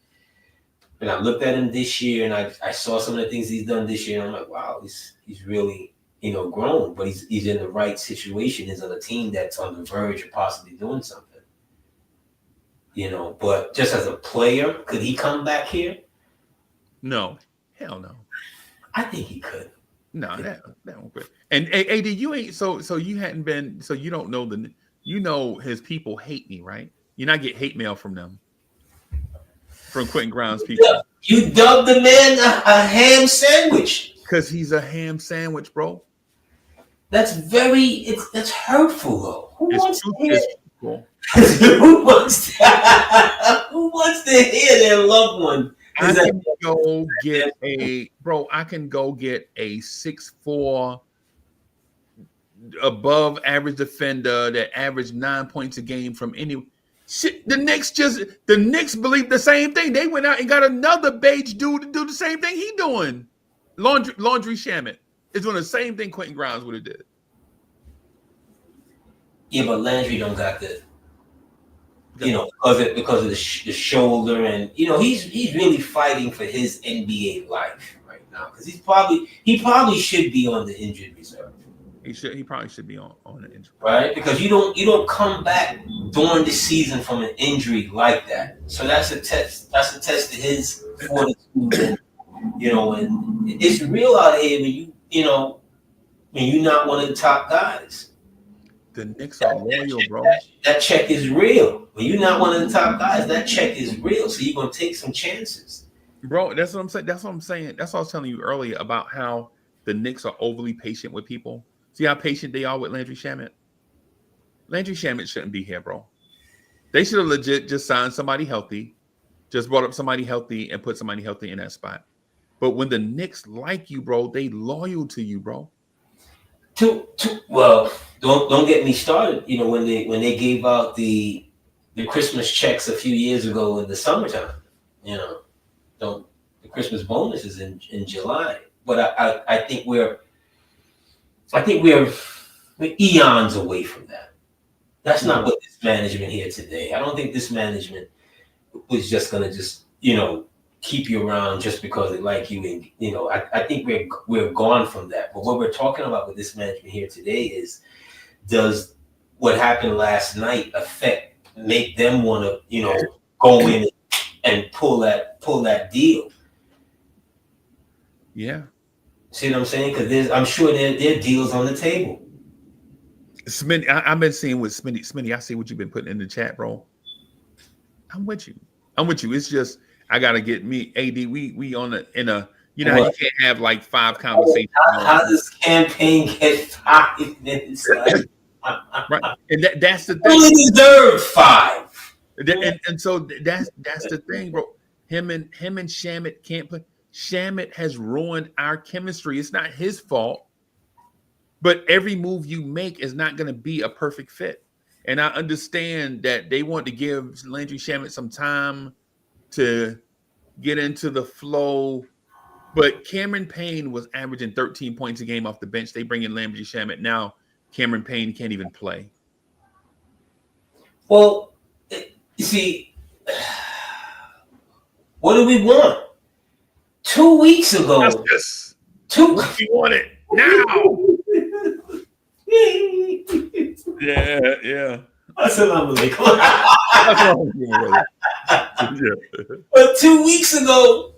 and I looked at him this year, and I saw some of the things he's done this year, and I'm like, wow, he's really grown, but he's in the right situation. He's on a team that's on the verge of possibly doing something. But just as a player, could he come back here? No, hell no. I think he could. No, that won't good. And AD, you ain't so you hadn't been, so you don't know his people hate me, right? You not get hate mail from them, from Quentin Grimes people. You dubbed the man a ham sandwich because he's a ham sandwich, bro. That's hurtful though. Who wants to hear their loved one? I can go get a 6'4" above average defender that averaged 9 points a game from any shit. The Knicks believe the same thing. They went out and got another beige dude to do the same thing he doing. Laundry Shamet is doing the same thing Quentin Grimes would have did. Yeah, but Landry don't got the, because of the shoulder, and he's really fighting for his NBA life right now because he probably should be on the injured reserve. He probably should be on the injury, right? Because you don't come back during the season from an injury like that. So that's a test. That's a test to his fortitude, and it's real out here when you're not one of the top guys. The Knicks are loyal, bro. That check is real. When you're not one of the top guys, that check is real. So you're gonna take some chances, bro. That's what I'm saying. That's what I was telling you earlier about how the Knicks are overly patient with people. See how patient they are with Landry Shamet? Landry Shamet shouldn't be here, bro. They should have legit just signed somebody healthy, just brought up somebody healthy and put somebody healthy in that spot. But when the Knicks like you, bro, they loyal to you, bro. Well, don't get me started. You know, when they gave out the Christmas checks a few years ago in the summertime, you know, don't the Christmas bonus is in July. But I think we're eons away from that. That's not what this management here today. I don't think this management was just gonna keep you around just because they like you. And I think we're gone from that. But what we're talking about with this management here today is, does what happened last night make them want to go in and pull that deal? Yeah. See what I'm saying? Because I'm sure there are deals on the table. Smitty, I've been seeing with Smitty. Smitty, I see what you've been putting in the chat, bro. I'm with you. It's just I gotta get me AD. We on how you can't have like 5 conversations. How does campaign get 5 minutes? Right, and that's the thing. Only deserve 5. And so that's the thing, bro. Him and Shamet can't play. Shamet has ruined our chemistry. It's not his fault, but every move you make is not going to be a perfect fit. And I understand that they want to give Landry Shamet some time to get into the flow. But Cameron Payne was averaging 13 points a game off the bench. They bring in Landry Shamet. Now Cameron Payne can't even play. Well, you see, what do we want? 2 weeks ago. Justice. We want it now. Yeah. Assalamu alaikum. But 2 weeks ago,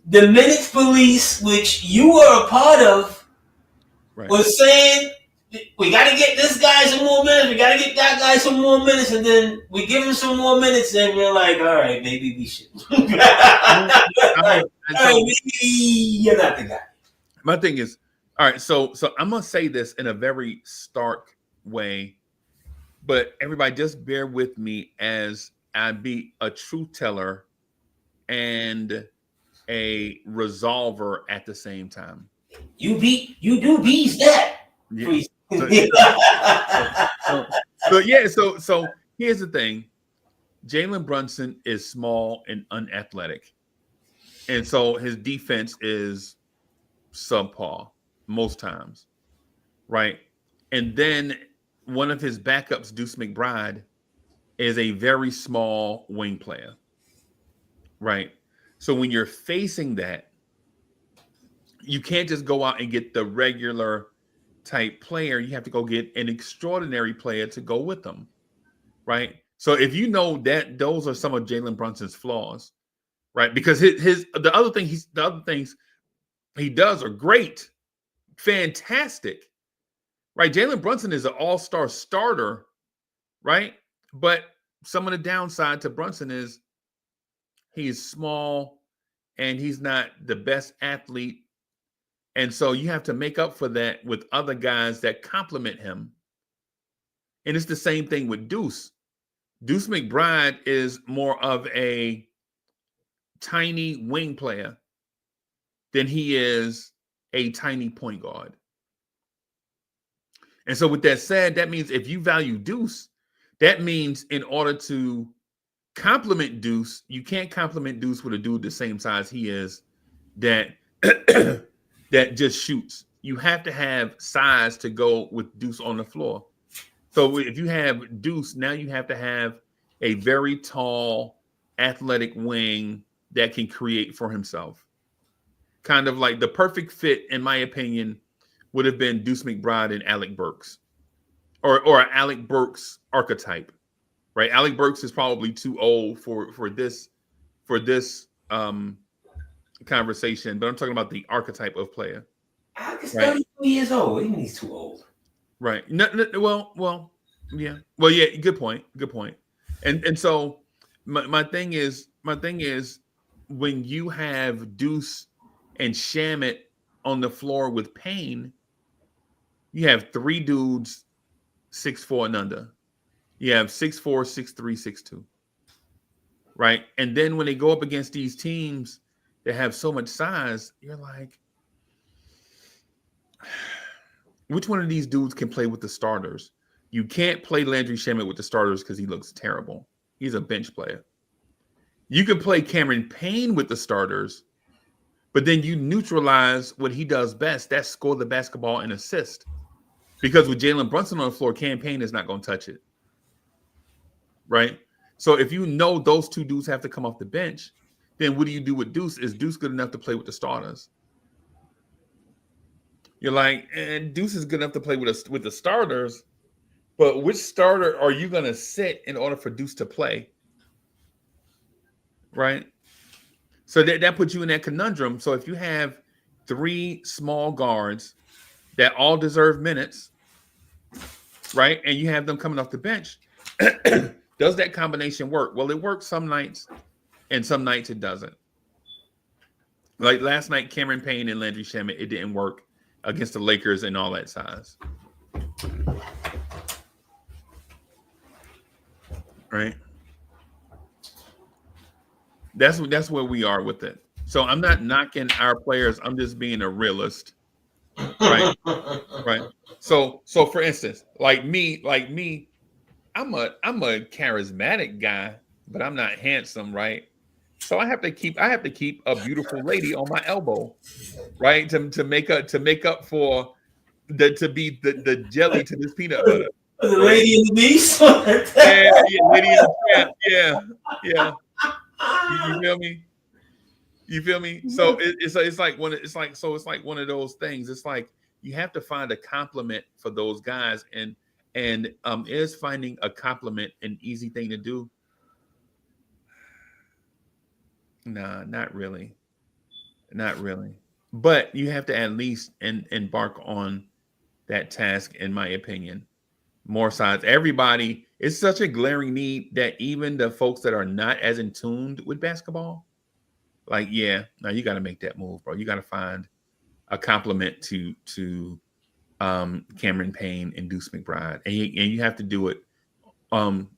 the Minutes Police, which you were a part of, was saying, we got to get this guy some more minutes. We got to get that guy some more minutes. And then we give him some more minutes. And we're like, all right, maybe we should. All right, maybe you're not the guy. My thing is, all right, so I'm going to say this in a very stark way, but everybody just bear with me as I be a truth teller and a resolver at the same time. You do bees that. Yeah. So here's the thing. Jalen Brunson is small and unathletic. And so his defense is subpar most times. Right. And then one of his backups, Deuce McBride, is a very small wing player. Right. So when you're facing that, you can't just go out and get the regular type player. You have to go get an extraordinary player to go with them. Right. So if you know that those are some of Jalen Brunson's flaws, right? Because the other things he does are great, fantastic. Right. Jalen Brunson is an all-star starter, right? But some of the downside to Brunson is he's small and he's not the best athlete. And so you have to make up for that with other guys that complement him. And it's the same thing with Deuce. Deuce McBride is more of a tiny wing player than he is a tiny point guard. And so with that said, that means if you value Deuce, that means in order to complement Deuce, you can't complement Deuce with a dude the same size he is that that just shoots. You have to have size to go with Deuce on the floor. So if you have Deuce, now you have to have a very tall, athletic wing that can create for himself. Kind of like the perfect fit, in my opinion, would have been Deuce McBride and Alec Burks, or Alec Burks archetype, right? Alec Burks is probably too old for this conversation, but I'm talking about the archetype of player. Alex is 32 years old. Even he's too old. Right. Well, yeah. Well, yeah. Good point. And so my thing is when you have Deuce and Shamet on the floor with Payne, you have 3 dudes 6'4" and under. You have 6'4", 6'3", 6'2". Right. And then when they go up against these teams that have so much size, you're like, which one of these dudes can play with the starters? You can't play Landry Shamet with the starters because he looks terrible. He's a bench player. You can play Cameron Payne with the starters, but then you neutralize what he does best. That's score the basketball and assist. Because with Jalen Brunson on the floor, Cam Payne is not going to touch it. Right? So if you know those two dudes have to come off the bench, then what do you do with Deuce? Is Deuce good enough to play with the starters? You're like, and Deuce is good enough to play with the starters, but which starter are you going to sit in order for Deuce to play? Right? So that puts you in that conundrum. So if you have 3 small guards that all deserve minutes, right, and you have them coming off the bench, does that combination work? Well, it works some nights, and some nights it doesn't. Like last night, Cameron Payne and Landry Shamet, it didn't work against the Lakers and all that size. Right? That's where we are with it. So I'm not knocking our players. I'm just being a realist. Right? Right. So for instance, like me, I'm a charismatic guy, but I'm not handsome, right? So I have to keep a beautiful lady on my elbow, right? To make up for to be the jelly to this peanut butter. The right? Lady in the beast. Yeah, lady in the trap. Yeah. You feel me? You feel me? So it's like one of those things. It's like you have to find a compliment for those guys, and is finding a compliment an easy thing to do? Nah, not really. Not really. But you have to at least embark on that task, in my opinion. More sides. Everybody, it's such a glaring need that even the folks that are not as in tuned with basketball, like, yeah, now you got to make that move, bro. You got to find a compliment to Cameron Payne and Deuce McBride, and you have to do it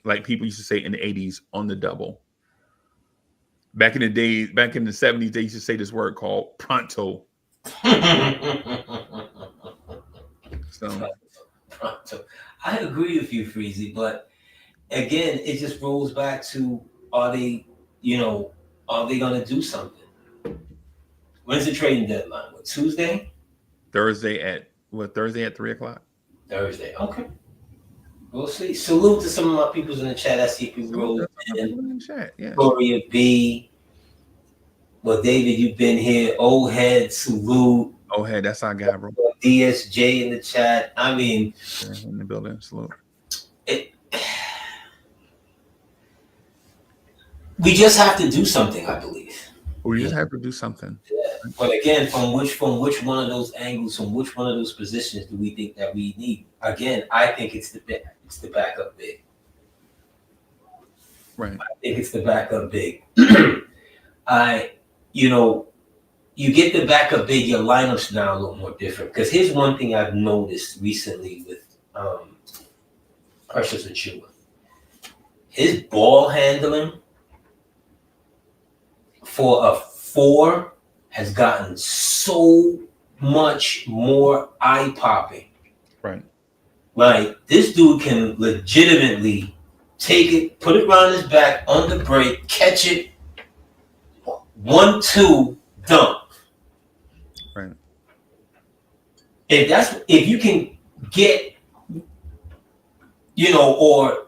like people used to say in the 80s, on the double. Back in the 70s, they used to say this word called pronto. So pronto. I agree with you, Freezie, but again, it just rolls back to, are they going to do something? When's the trading deadline? What, Tuesday? Thursday at 3:00? Thursday. Okay. We'll see. Salute to some of my peoples in the chat. I see people rolling in. Yeah. Gloria B. Well, David, you've been here. Old head, salute. Old head, that's our guy, bro. DSJ in the chat. I mean, in the building, salute. We just have to do something, I believe. We just have to do something. Yeah. But again, from which one of those angles, from which one of those positions do we think that we need? Again, I think it's the backup big. Right. I think it's the backup big. You get the backup big, your lineups now a little more different. Because here's one thing I've noticed recently with Precious Achiuwa. His ball handling for a 4 has gotten so much more eye-popping. Right. Like, this dude can legitimately take it, put it around his back on the break, catch it, 1-2, dunk. Right. If you can get, or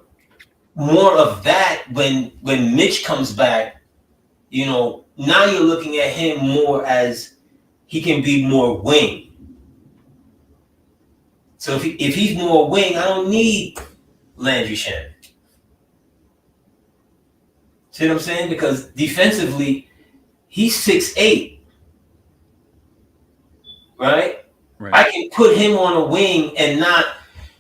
more of that when Mitch comes back, now you're looking at him more as he can be more wing. So if he's more wing, I don't need Landry Shamet. See what I'm saying? Because defensively, he's 6'8". Right? I can put him on a wing and not.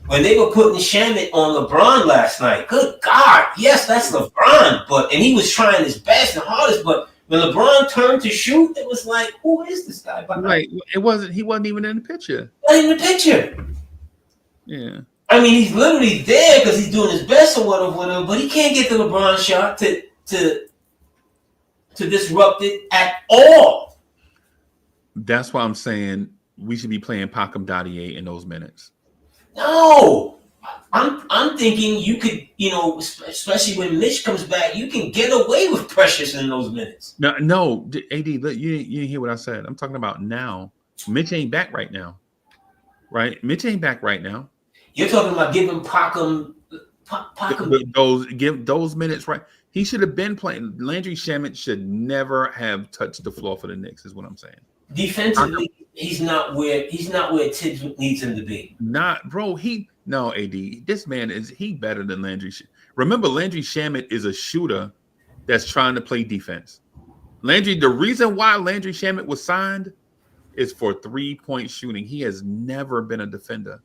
When they were putting Shamet on LeBron last night, good God, yes, that's LeBron, and he was trying his best and hardest, but when LeBron turned to shoot, it was like, who is this guy? Right. He wasn't even in the picture. Not in the picture. Yeah. I mean, he's literally there because he's doing his best or whatever, but he can't get the LeBron shot to to disrupt it at all. That's why I'm saying we should be playing Pacom Dadier in those minutes. No, I'm thinking you could, especially when Mitch comes back, you can get away with Precious in those minutes. No, AD, look, you didn't hear what I said. I'm talking about now. Mitch ain't back right now, right? Mitch ain't back right now. You're talking about giving Pacom those minutes, right? He should have been playing. Landry Shamet should never have touched the floor for the Knicks, is what I'm saying. Defensively, he's not where Tibbs needs him to be. AD. This man is better than Landry. Remember, Landry Shamet is a shooter that's trying to play defense. The reason why Landry Shamet was signed is for 3-point shooting. He has never been a defender.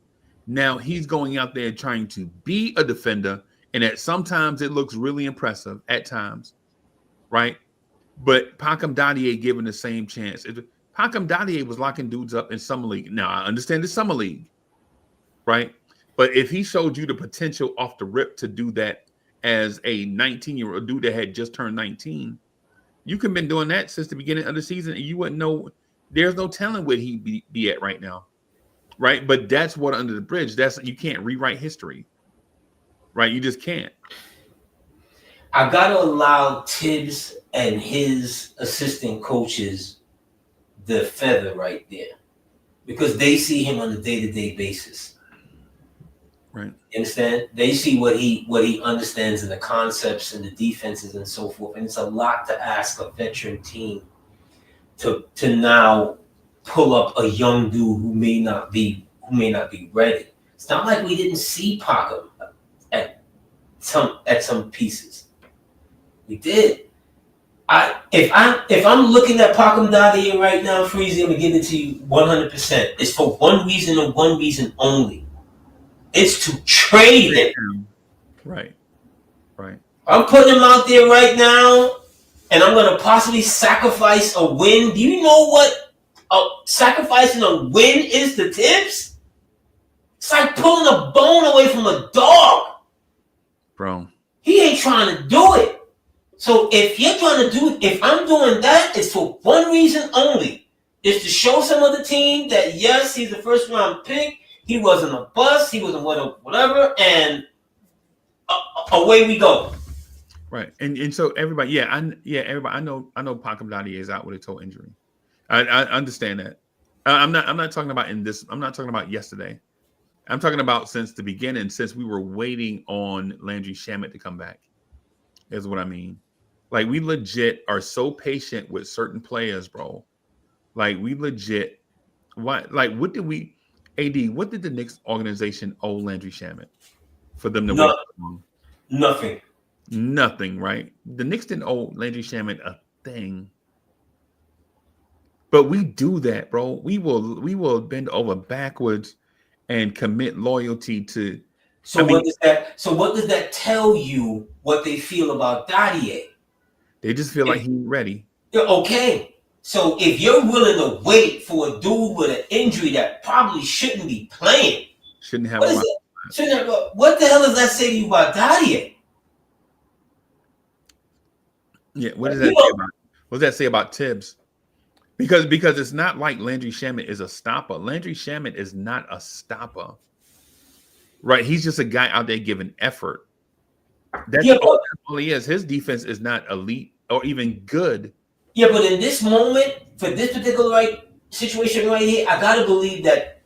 Now he's going out there trying to be a defender, and sometimes it looks really impressive at times, right? But Pacom Dadier given the same chance. Pacom Dadier was locking dudes up in summer league. Now I understand the summer league, right? But if he showed you the potential off the rip to do that as a 19-year-old dude that had just turned 19, you could have been doing that since the beginning of the season, and you wouldn't know. There's no telling where he'd be at right now, right? But that's what under the bridge. You can't rewrite history, right? You just can't. I got to allow Tibbs and his assistant coaches the feather right there because they see him on a day-to-day basis. Right. You understand? They see what he understands in the concepts and the defenses and so forth. And it's a lot to ask a veteran team to now pull up a young dude who may not be ready. It's not like we didn't see Pacom at some pieces. We did. If I'm looking at Pacom Dadier right now, Freezie, I'm gonna give it to you 100%. It's for one reason and one reason only. It's to trade him. Right. I'm putting him out there right now, and I'm gonna possibly sacrifice a win. Do you know what sacrificing a win is to Tibbs? It's like pulling a bone away from a dog. Bro. He ain't trying to do it. So if I'm doing that, it's for one reason only. It's to show some of the team that, yes, he's the first round pick. He wasn't a bust. He wasn't whatever. And away we go. Right. And so everybody, everybody, I know Pacom Dadier is out with a toe injury. I understand that. I'm not talking about I'm not talking about yesterday. I'm talking about since the beginning, since we were waiting on Landry Shamet to come back, is what I mean. Like, we legit are so patient with certain players, bro. Like, we legit, what did the Knicks organization owe Landry Shamet for them to wait so long? Nothing, right? The Knicks didn't owe Landry Shamet a thing. But we do that, bro. We will bend over backwards and commit loyalty to. What does that tell you? What they feel about Dadier? They just feel like he's ready. Okay, so if you're willing to wait for a dude with an injury that probably shouldn't be playing, what the hell does that say to you about Dadier? Yeah, what does that say about Tibbs? Because it's not like Landry Shamet is a stopper. Landry Shamet is not a stopper. Right? He's just a guy out there giving effort. That's all he is. His defense is not elite or even good. Yeah, but in this moment, for this particular situation right here, I gotta believe that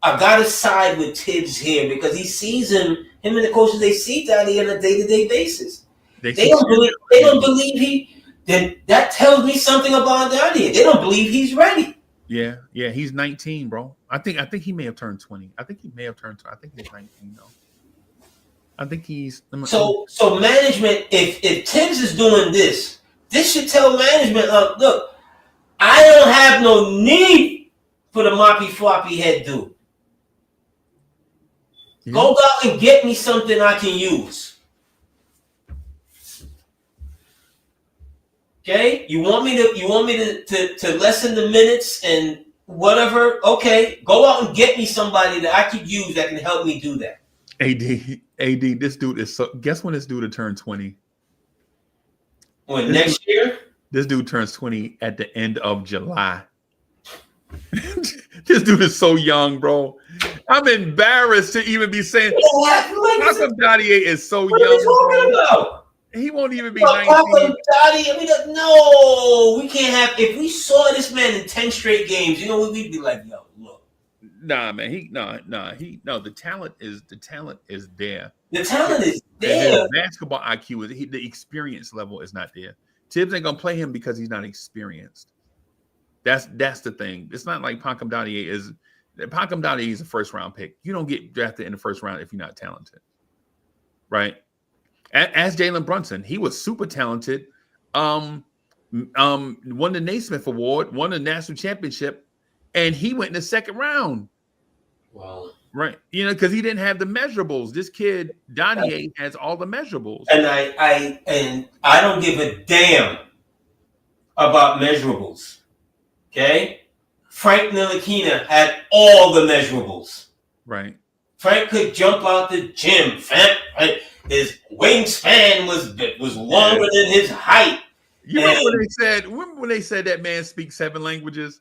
I gotta side with Tibbs here because he sees him and the coaches, they see Dadier on a day-to-day basis. They don't believe then that tells me something about Dadier. They don't believe he's ready. Yeah, he's 19, bro. I think he may have turned 20. I think he may have turned 20. I think he's 19 though. I think he's so management. If Tibbs is doing this should tell management, look, I don't have no need for the moppy floppy head dude. Yeah. Go out and get me something I can use. Okay, you want me to lessen the minutes and whatever? Okay, go out and get me somebody that I could use that can help me do that. AD, this dude is so. Guess when this dude will turn 20? When next year? This dude turns 20 at the end of July. This dude is so young, bro. I'm embarrassed to even be saying Malcolm Dottier is so what young. What are you talking about? He won't even be 19. No, we can't have. If we saw this man in 10 straight games, you know what we'd be like, yo, look. Nah, man. The talent is there. The talent is there. His basketball IQ is the experience level is not there. Tibbs ain't gonna play him because he's not experienced. That's the thing. It's not like Malcolm Dottier is. Malcolm Dottier is a first round pick. You don't get drafted in the first round if you're not talented, right? As Jalen Brunson, he was super talented. Won the Naismith Award, won the national championship, and he went in the second round. Wow. Right. Because he didn't have the measurables. This kid, Dottier, has all the measurables. And I don't give a damn about measurables. Okay? Frank Ntilikina had all the measurables. Right. Frank could jump out the gym. His wingspan was longer than his height. Remember when they said that man speaks 7 languages?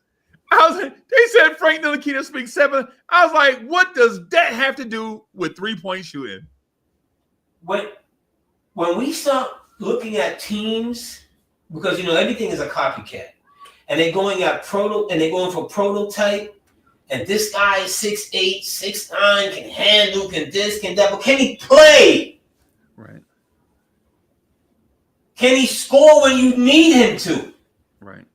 I was like, they said Frank Ntilikina speaks 7. I was like, what does that have to do with 3-point shooting? When we start looking at teams, because everything is a copycat, and they're going for prototype, and this guy is 6'8", 6'9", can handle, can this, can that, but can he play? Right. Can he score when you need him to? Right.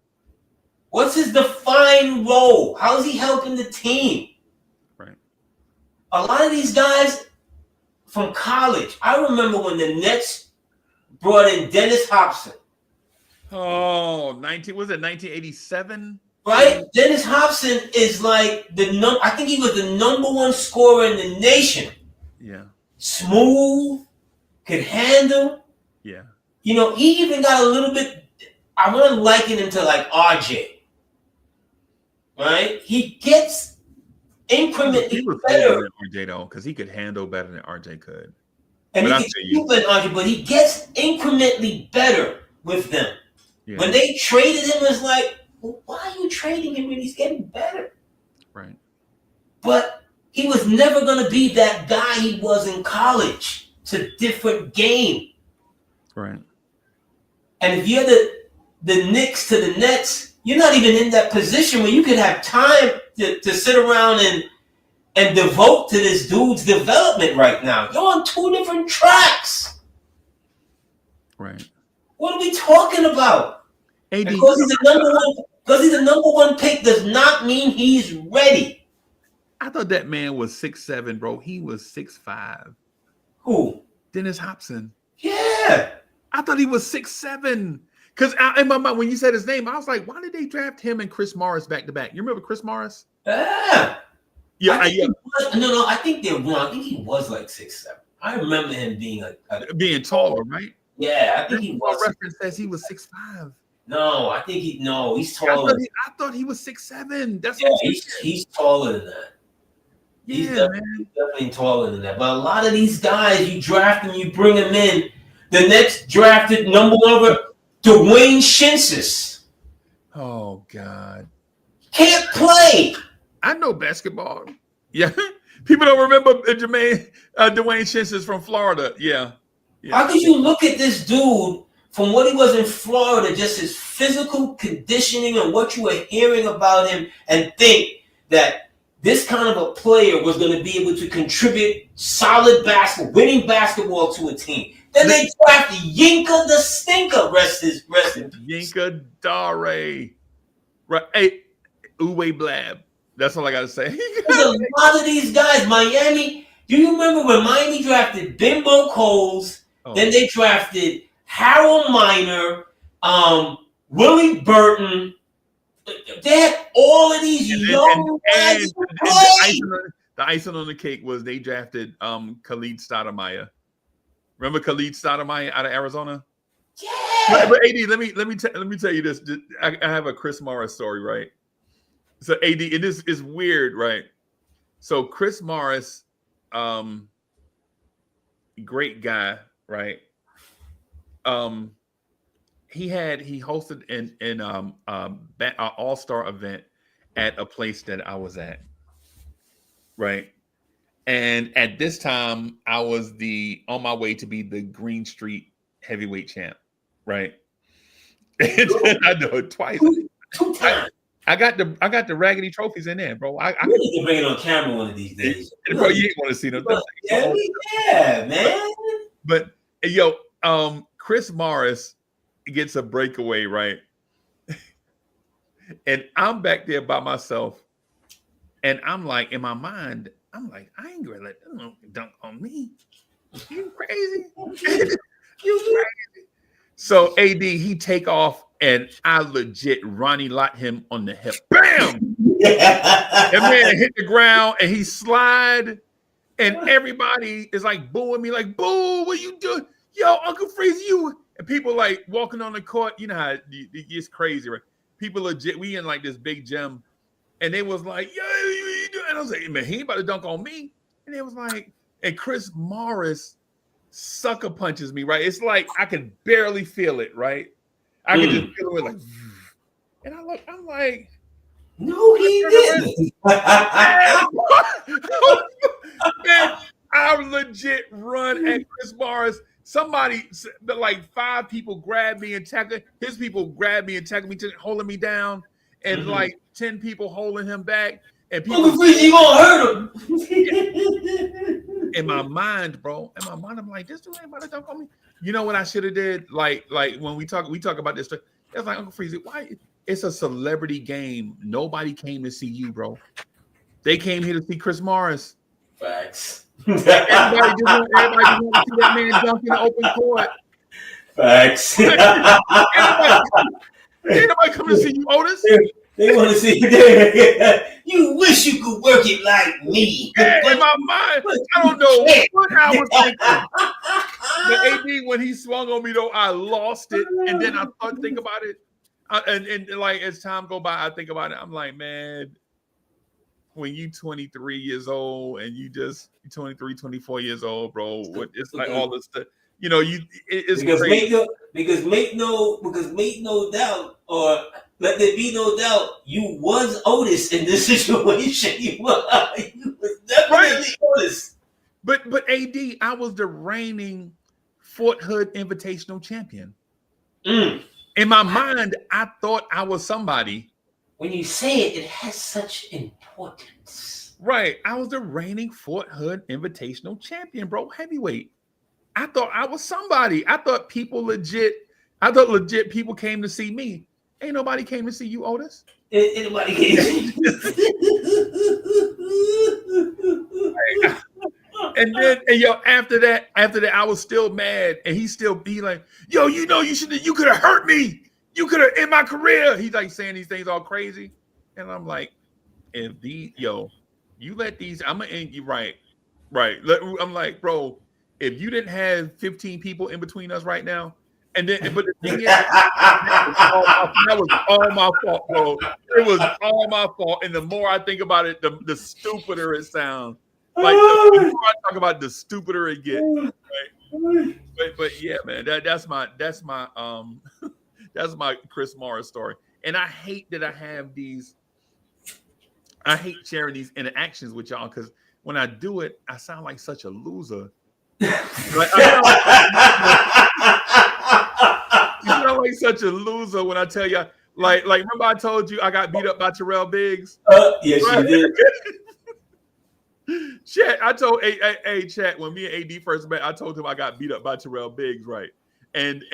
What's his defined role? How is he helping the team? Right. A lot of these guys from college, I remember when the Nets brought in Dennis Hobson. Oh, was it 1987? Right? Dennis Hobson is like I think he was the #1 scorer in the nation. Yeah. Smooth, could handle. Yeah. He even got a little bit, I want to liken him to like RJ. Right? He gets incrementally better. Than RJ though, because he could handle better than RJ could. And he could keep than RJ, but he gets incrementally better with them. Yeah. When they traded him, it's like, well, why are you trading him when he's getting better? Right. But he was never going to be that guy he was in college. It's a different game. Right. And if you're the Knicks to the Nets, you're not even in that position where you could have time to sit around and devote to this dude's development right now. You're on 2 different tracks. Right. What are we talking about? AD, because he's the #1 pick does not mean he's ready. I thought that man was 6'7", bro. He was 6'5". Who? Dennis Hobson. Yeah. I thought he was 6'7". Because in my mind, when you said his name, I was like, why did they draft him and Chris Morris back to back? You remember Chris Morris? Yeah. Yeah. I think they're wrong. I think he was like 6'7". I remember him being being taller, right? Yeah, I think he was. Reference says he was 6'5". No, I think he's taller. I thought he was 6'7". That's he's taller than that. He's definitely taller than that. But a lot of these guys, you draft them, you bring them in. The Nets drafted #1 Dwayne Shinsis. Oh God, can't play. I know basketball. Yeah, people don't remember Dwayne Shinsis from Florida. Yeah. How could you look at this dude from what he was in Florida, just his physical conditioning and what you were hearing about him, and think that this kind of a player was going to be able to contribute solid winning basketball to a team? Then they drafted Yinka the Stinker, rest in peace. Yinka Dare. Right. Hey, Uwe Blab. That's all I got to say. There's a lot of these guys. Miami, do you remember when Miami drafted Bimbo Coles? Then they drafted Harold Miner, Willie Burton. They had all of these young guys. The icing on the cake was they drafted Khalid Stoudemire. Remember Khalid Stoudemire out of Arizona? Yeah. But AD, let me tell you this. I have a Chris Morris story, right? So AD, it is weird, right? So Chris Morris, great guy, right? he hosted an all-star event at a place that I was at, right? And at this time, I was on my way to be the Green Street heavyweight champ, right? And I know it twice. Two times. I got the raggedy trophies in there, bro. I need to bring it on camera one of these days. Bro, you ain't want to see them. Yeah, man. But yo, Chris Morris gets a breakaway, right? And I'm back there by myself, and I'm like, in my mind, I'm like, I ain't gonna let them dunk on me. You crazy? You crazy? So AD, he take off, and I legit Ronnie Lott him on the hip. Bam! That man hit the ground, and he slide, and everybody is like booing me, like, boo, what you doing? Yo, Uncle Freezie, you. And people like walking on the court, you know how it's crazy, right? People legit, we in like this big gym, and they was like, yo, what you doing? And I was like, man, he ain't about to dunk on me. And it was like, and Chris Morris sucker punches me, right? It's like I can barely feel it, right? I can just feel it like, and I'm like, no, he didn't. Man, I legit run at Chris Morris. Somebody, like 5 people grabbed me and tackled. His people grabbed me and tackled me, holding me down, and like 10 people holding him back. And people, Uncle Freezie, you gonna hurt him. In my mind, bro, I'm like, this dude ain't about to dunk on me. You know what I should have did? Like when we talk about this stuff. It's like, Uncle Freezie, why? It's a celebrity game. Nobody came to see you, bro. They came here to see Chris Morris. Facts. Everybody just want to see that man dunk in the open court. Facts. Ain't nobody coming to see you, Otis. They want to see you. Wish you could work it like me. Yeah, in my mind, I don't know what I was thinking. The AD, when he swung on me, though, I lost it, and then I thought, think about it, and like as time go by, I think about it. I'm like, man, when you 23 years old and you just 23, 24 years old, bro, it's like all this stuff. You know, it's because crazy. make no doubt, or let there be no doubt, you was Otis in this situation. You was definitely Otis. But AD, I was the reigning Fort Hood Invitational champion. In my mind, I thought I was somebody. When you say it, it has such importance. Right. I was the reigning Fort Hood Invitational champion, bro. Heavyweight. I thought I was somebody. I thought legit people came to see me. Ain't nobody came to see you, Otis. Anybody came to see you. And then, after that, I was still mad, and he still be like, yo, you know, you could have hurt me. You could have in my career. He's like saying these things all crazy. And I'm like, you let these, I'm gonna end you right. I'm like, bro, if you didn't have 15 people in between us right now, and then, but the thing is, that was all my fault, bro. It was all my fault. And the more I think about it, the stupider it sounds. Like the more I talk about it, the stupider it gets. Right? But yeah, man, that's my that's my Chris Morris story. And I hate that I have these. I hate sharing these interactions with y'all because when I do it, I sound like such a loser. Like, you sound like such a loser when I tell you, like remember I told you I got beat up by Terrell Biggs? Yes, right? You did. Chat, I told Chat, when me and AD first met, I told him I got beat up by Terrell Biggs, right? And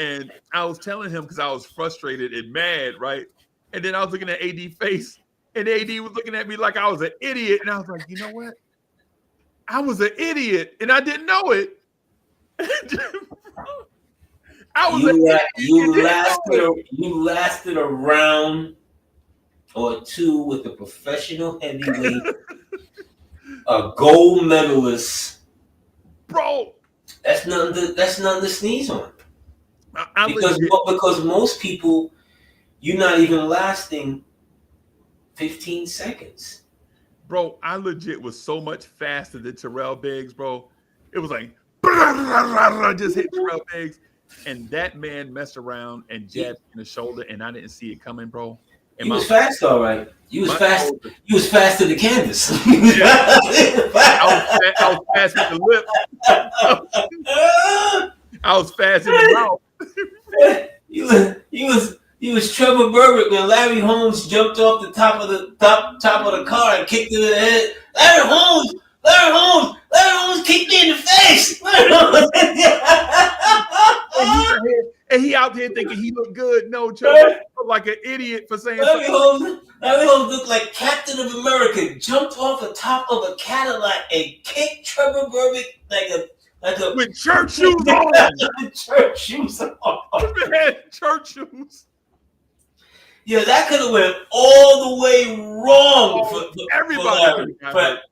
I was telling him because I was frustrated and mad, right? And then I was looking at AD face, and AD was looking at me like I was an idiot, and I was like, you know what? I was an idiot, and I didn't know it. I was you lasted a round or two with a professional heavyweight, a gold medalist, bro. That's nothing to sneeze on. Because most people, you're not even lasting 15 seconds. Bro, I legit was so much faster than Terrell Biggs, bro. It was like just hit Terrell Biggs. and that man messed around and jabbed me in the shoulder, and I didn't see it coming, bro. And You was fast, all right. You was fast. shoulder, You was fast to the canvas. yeah, I was fast with the lip. I was fast in the mouth. You was Trevor Burbick when Larry Holmes jumped off the top of the car and kicked him in the head. Larry Holmes kicked me in the face. And he out here thinking he looked good. No, Trevor looked like an idiot for saying Larry something. Holmes looked like Captain of America, jumped off the top of a Cadillac and kicked Trevor Burbick like a with church shoes on. church shoes on. Church shoes. Yeah, that could have went all the way wrong for everybody.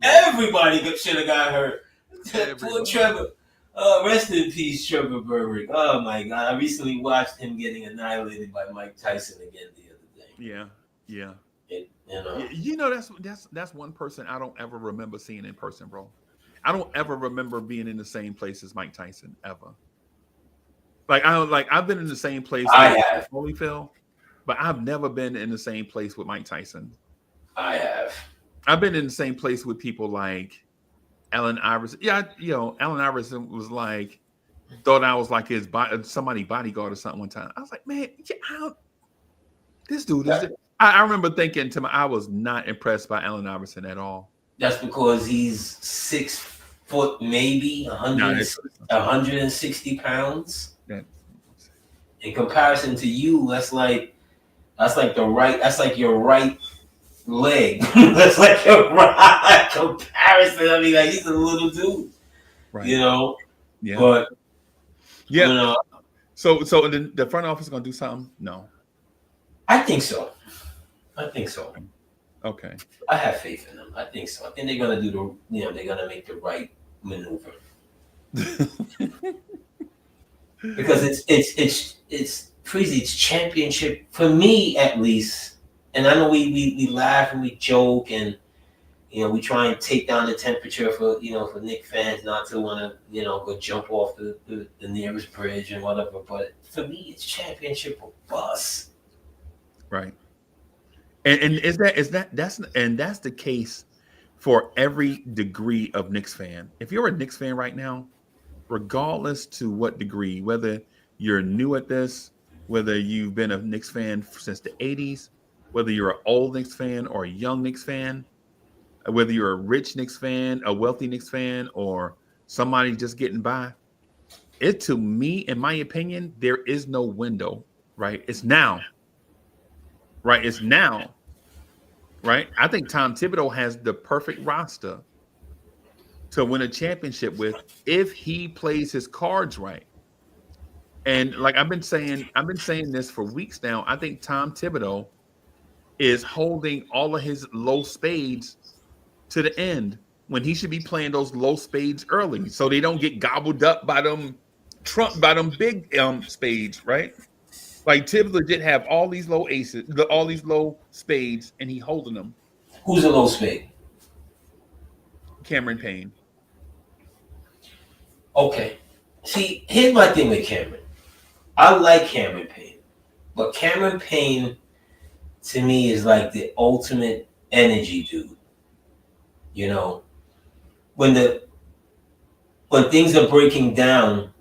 Everybody should have got hurt. Poor Trevor. Rest in peace, Trevor Burbick. Oh my God! I recently watched him getting annihilated by Mike Tyson again the other day. Yeah. You know, that's one person I don't ever remember seeing in person, bro. I don't ever remember being in the same place as Mike Tyson ever. I've been in the same place with Holyfield, but I've never been in the same place with Mike Tyson. I have. I've been in the same place with people like Allen Iverson. Yeah, Allen Iverson was like, thought I was like his somebody bodyguard or something one time. I was like, man, this dude is. I remember thinking I was not impressed by Allen Iverson at all. That's because he's 6 foot, maybe 160 pounds. In comparison to you, that's like your right leg. That's like your right comparison. I mean, like he's a little dude, right? Yeah. But yeah. So the front office is gonna do something? No. I think so. Okay. I have faith in them. I think so. I think they're gonna do they're gonna make the right maneuver. Because it's Freezie, it's championship for me at least. And I know we laugh and we joke and we try and take down the temperature for Knicks fans not to want to go jump off the nearest bridge and whatever. But for me, it's championship or bust. Right. And that's the case for every degree of Knicks fan. If you're a Knicks fan right now, regardless to what degree, whether you're new at this, whether you've been a Knicks fan since the 80s, whether you're an old Knicks fan or a young Knicks fan, whether you're a rich Knicks fan, a wealthy Knicks fan, or somebody just getting by, to me, in my opinion, there is no window, right? It's now. Right, it's now. Right, I think Tom Thibodeau has the perfect roster to win a championship with if he plays his cards right. And like I've been saying this for weeks now. I think Tom Thibodeau is holding all of his low spades to the end when he should be playing those low spades early, so they don't get gobbled up by them big spades, right? Like Tibbs did have all these low aces, all these low spades, and he holding them. Who's a low spade? Cameron Payne. Okay. See, here's my thing with Cameron. I like Cameron Payne, but Cameron Payne to me is like the ultimate energy dude. When things are breaking down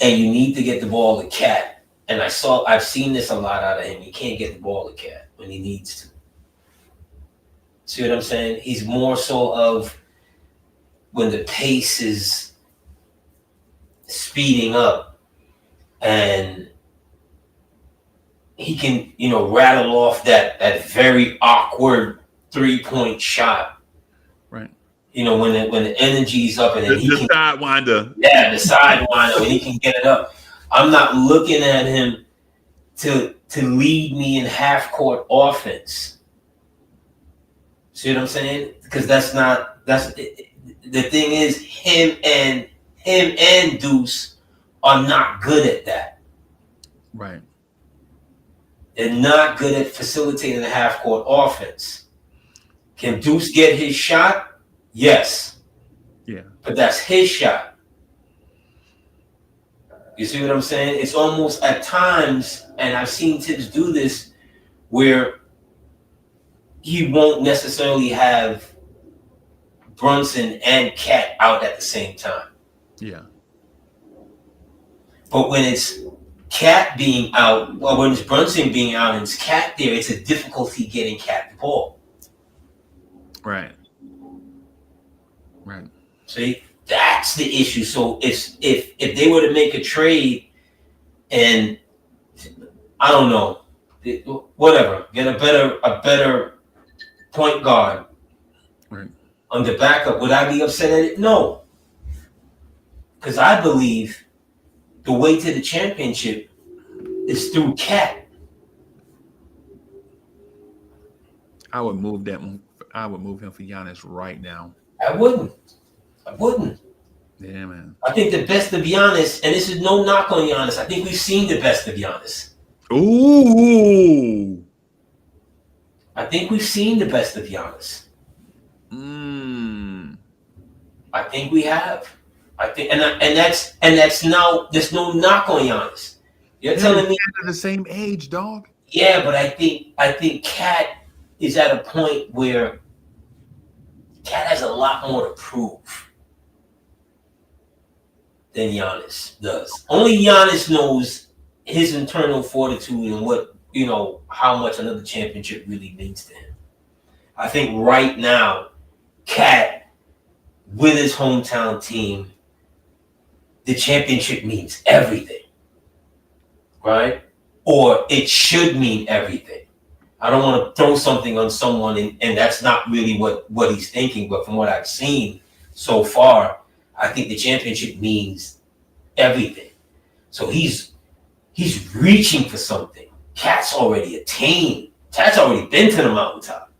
and you need to get the ball to Cat. And I've seen this a lot out of him. He can't get the ball to Cat when he needs to. See what I'm saying? He's more so of when the pace is speeding up and he can, rattle off that very awkward 3-point shot. Right. When the energy's up and then the sidewinder. Yeah, the sidewinder when he can get it up. I'm not looking at him to lead me in half-court offense. See what I'm saying? Because that's the thing is him and Deuce are not good at that. Right. They're not good at facilitating the half-court offense. Can Deuce get his shot? Yes. Yeah. But that's his shot. You see what I'm saying? It's almost at times, and I've seen Tibbs do this, where he won't necessarily have Brunson and Cat out at the same time. Yeah. But when it's Cat being out, well, when it's Brunson being out and it's Cat there, it's a difficulty getting Cat the ball. Right. Right. See, that's the issue. So if they were to make a trade and I don't know, whatever, get a better point guard right. on the backup, would I be upset at it? No, because I believe the way to the championship is through Cat. I would move him for Giannis right now. I wouldn't. Yeah, man. I think the best of Giannis, and this is no knock on Giannis, I think we've seen the best of Giannis. Ooh. I think we've seen the best of Giannis. I think we have. I think, and that's now. There's no knock on Giannis. You're telling me they're the same age, dog. Yeah, but I think Cat is at a point where Cat has a lot more to prove than Giannis does. Only Giannis knows his internal fortitude and what, how much another championship really means to him. I think right now, Cat, with his hometown team, the championship means everything, right? Or it should mean everything. I don't want to throw something on someone, and that's not really what he's thinking, but from what I've seen so far, I think the championship means everything. So he's reaching for something. Cat's already attained. Cat's already been to the mountaintop.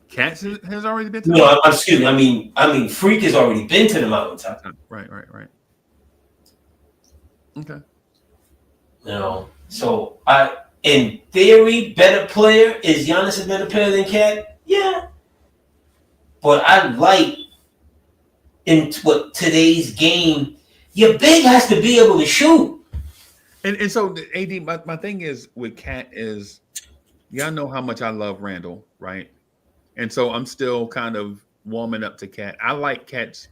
Cat has already been to the mountaintop? No, excuse me. I mean, Freak has already been to the mountaintop. Right. Okay. So in theory, better player, is Giannis a better player than Cat? Yeah. But I like in today's game, your big has to be able to shoot. And so AD, my thing is with Cat is, y'all know how much I love Randall, right? And so I'm still kind of warming up to Cat. I like Cat's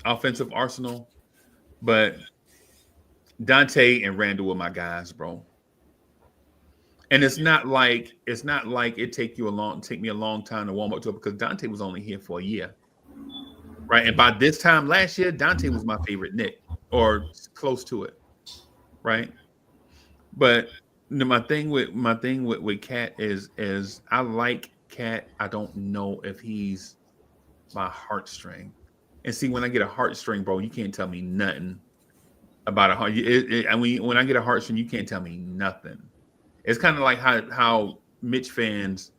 offensive arsenal, but Dante and Randall were my guys, bro. And it's not like it take me a long time to warm up to it, because Dante was only here for a year, right? And by this time last year, Dante was my favorite Knick, or close to it, right? But my thing with Cat is I like Cat. I don't know if he's my heartstring. And see, when I get a heartstring, bro, you can't tell me nothing about a heart. When I get a heartstring, you can't tell me nothing. It's kind of like how Mitch is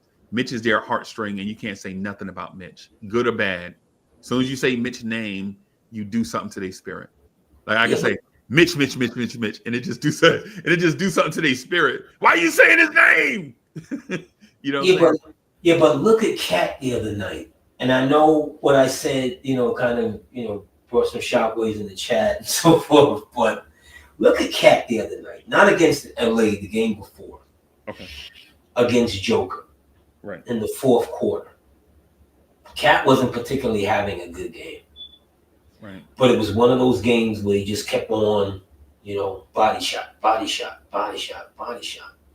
their heartstring, and you can't say nothing about Mitch, good or bad. As soon as you say Mitch's name, you do something to their spirit. Like I can say Mitch, and it just do something to their spirit. Why are you saying his name? You know? But look at Cat the other night, and I know what I said. Kind of brought some shockwaves in the chat and so forth, but. Look at Cat the other night. Not against LA, the game before. Okay. Against Joker. Right. In the fourth quarter. Cat wasn't particularly having a good game. Right. But it was one of those games where he just kept on, body shot.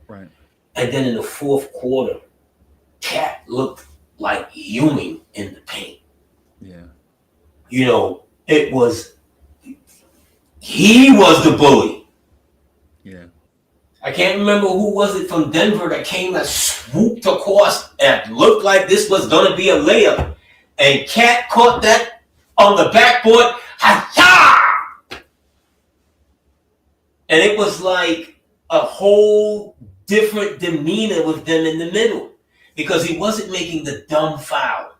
Right. And then in the fourth quarter, Cat looked like Ewing in the paint. Yeah. It was... He was the bully. Yeah. I can't remember who was it from Denver that came that swooped across and looked like this was going to be a layup. And Cat caught that on the backboard. Ha-ya! And it was like a whole different demeanor with them in the middle. Because he wasn't making the dumb foul.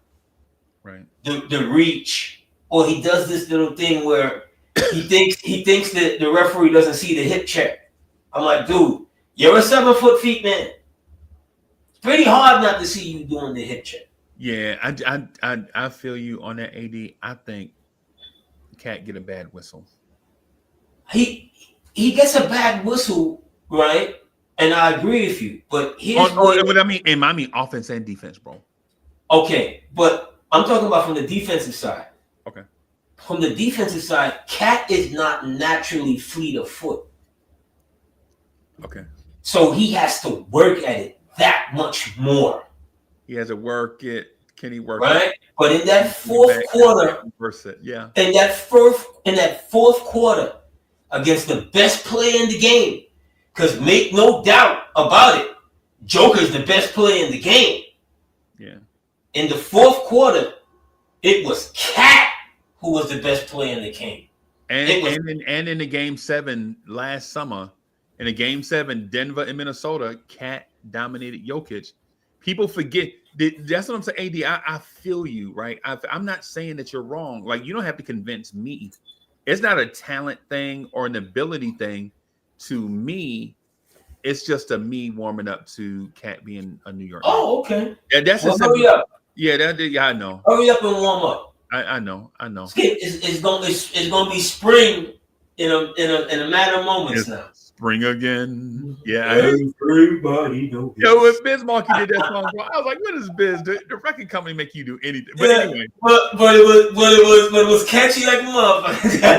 Right. The reach. Or he does this little thing where he thinks that the referee doesn't see the hip check. I'm like, dude, you're a 7 feet man. It's pretty hard not to see you doing the hip check. Yeah, I feel you on that, AD. I think Cat get a bad whistle. he gets a bad whistle, right? And I agree with you, but here's what I mean offense and defense, bro. Okay, but I'm talking about from the defensive side. Okay. From the defensive side, Cat is not naturally fleet of foot. Okay. So he has to work at it that much more. He has to work it. Can he work right? it? But in that fourth quarter, yeah. in that fourth quarter against the best player in the game, because make no doubt about it, Joker's the best player in the game. Yeah. In the fourth quarter, it was Cat who was the best player in the game. And in the game 7 last summer, in the game 7, Denver and Minnesota, Cat dominated Jokic. People forget. That's what I'm saying, AD. I feel you, right? I'm not saying that you're wrong. Like, you don't have to convince me. It's not a talent thing or an ability thing. To me, it's just a me warming up to Cat being a New York. Oh, okay. Yeah, that's hurry up. Yeah, I know. Hurry up and warm up. I know. It's gonna be spring in a matter of moments now. Spring again. Yeah. Everybody knows. Yo, when Biz Markie did that song, bro, I was like, what is Biz? The record company make you do anything. But anyway. But it was catchy like a motherfucker.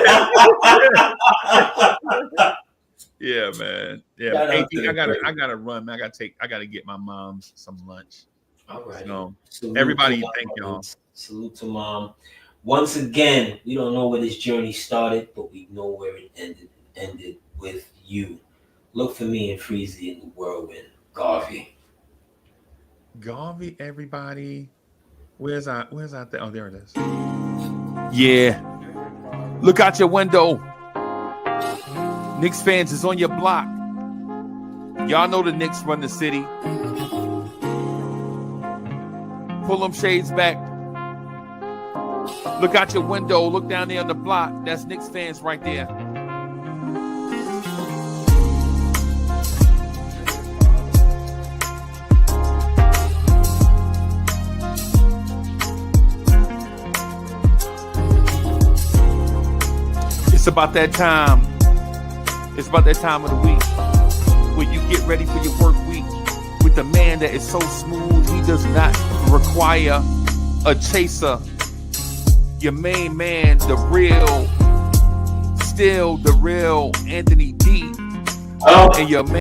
Yeah, man. Yeah. I gotta run, man. I gotta get my mom some lunch. All right. So everybody, thank y'all. Salute to Mom. Once again, we don't know where this journey started, but we know where it ended. It ended with you. Look for me and Freezie in the whirlwind. Garvey, everybody. Where's that thing? Oh, there it is. Yeah. Look out your window. Knicks fans is on your block. Y'all know the Knicks run the city. Pull them shades back. Look out your window. Look down there on the block. That's Knicks fans right there. It's about that time. It's about that time of the week where you get ready for your work week with the man that is so smooth he does not require a chaser. Your main man, the real Anthony D. And your man.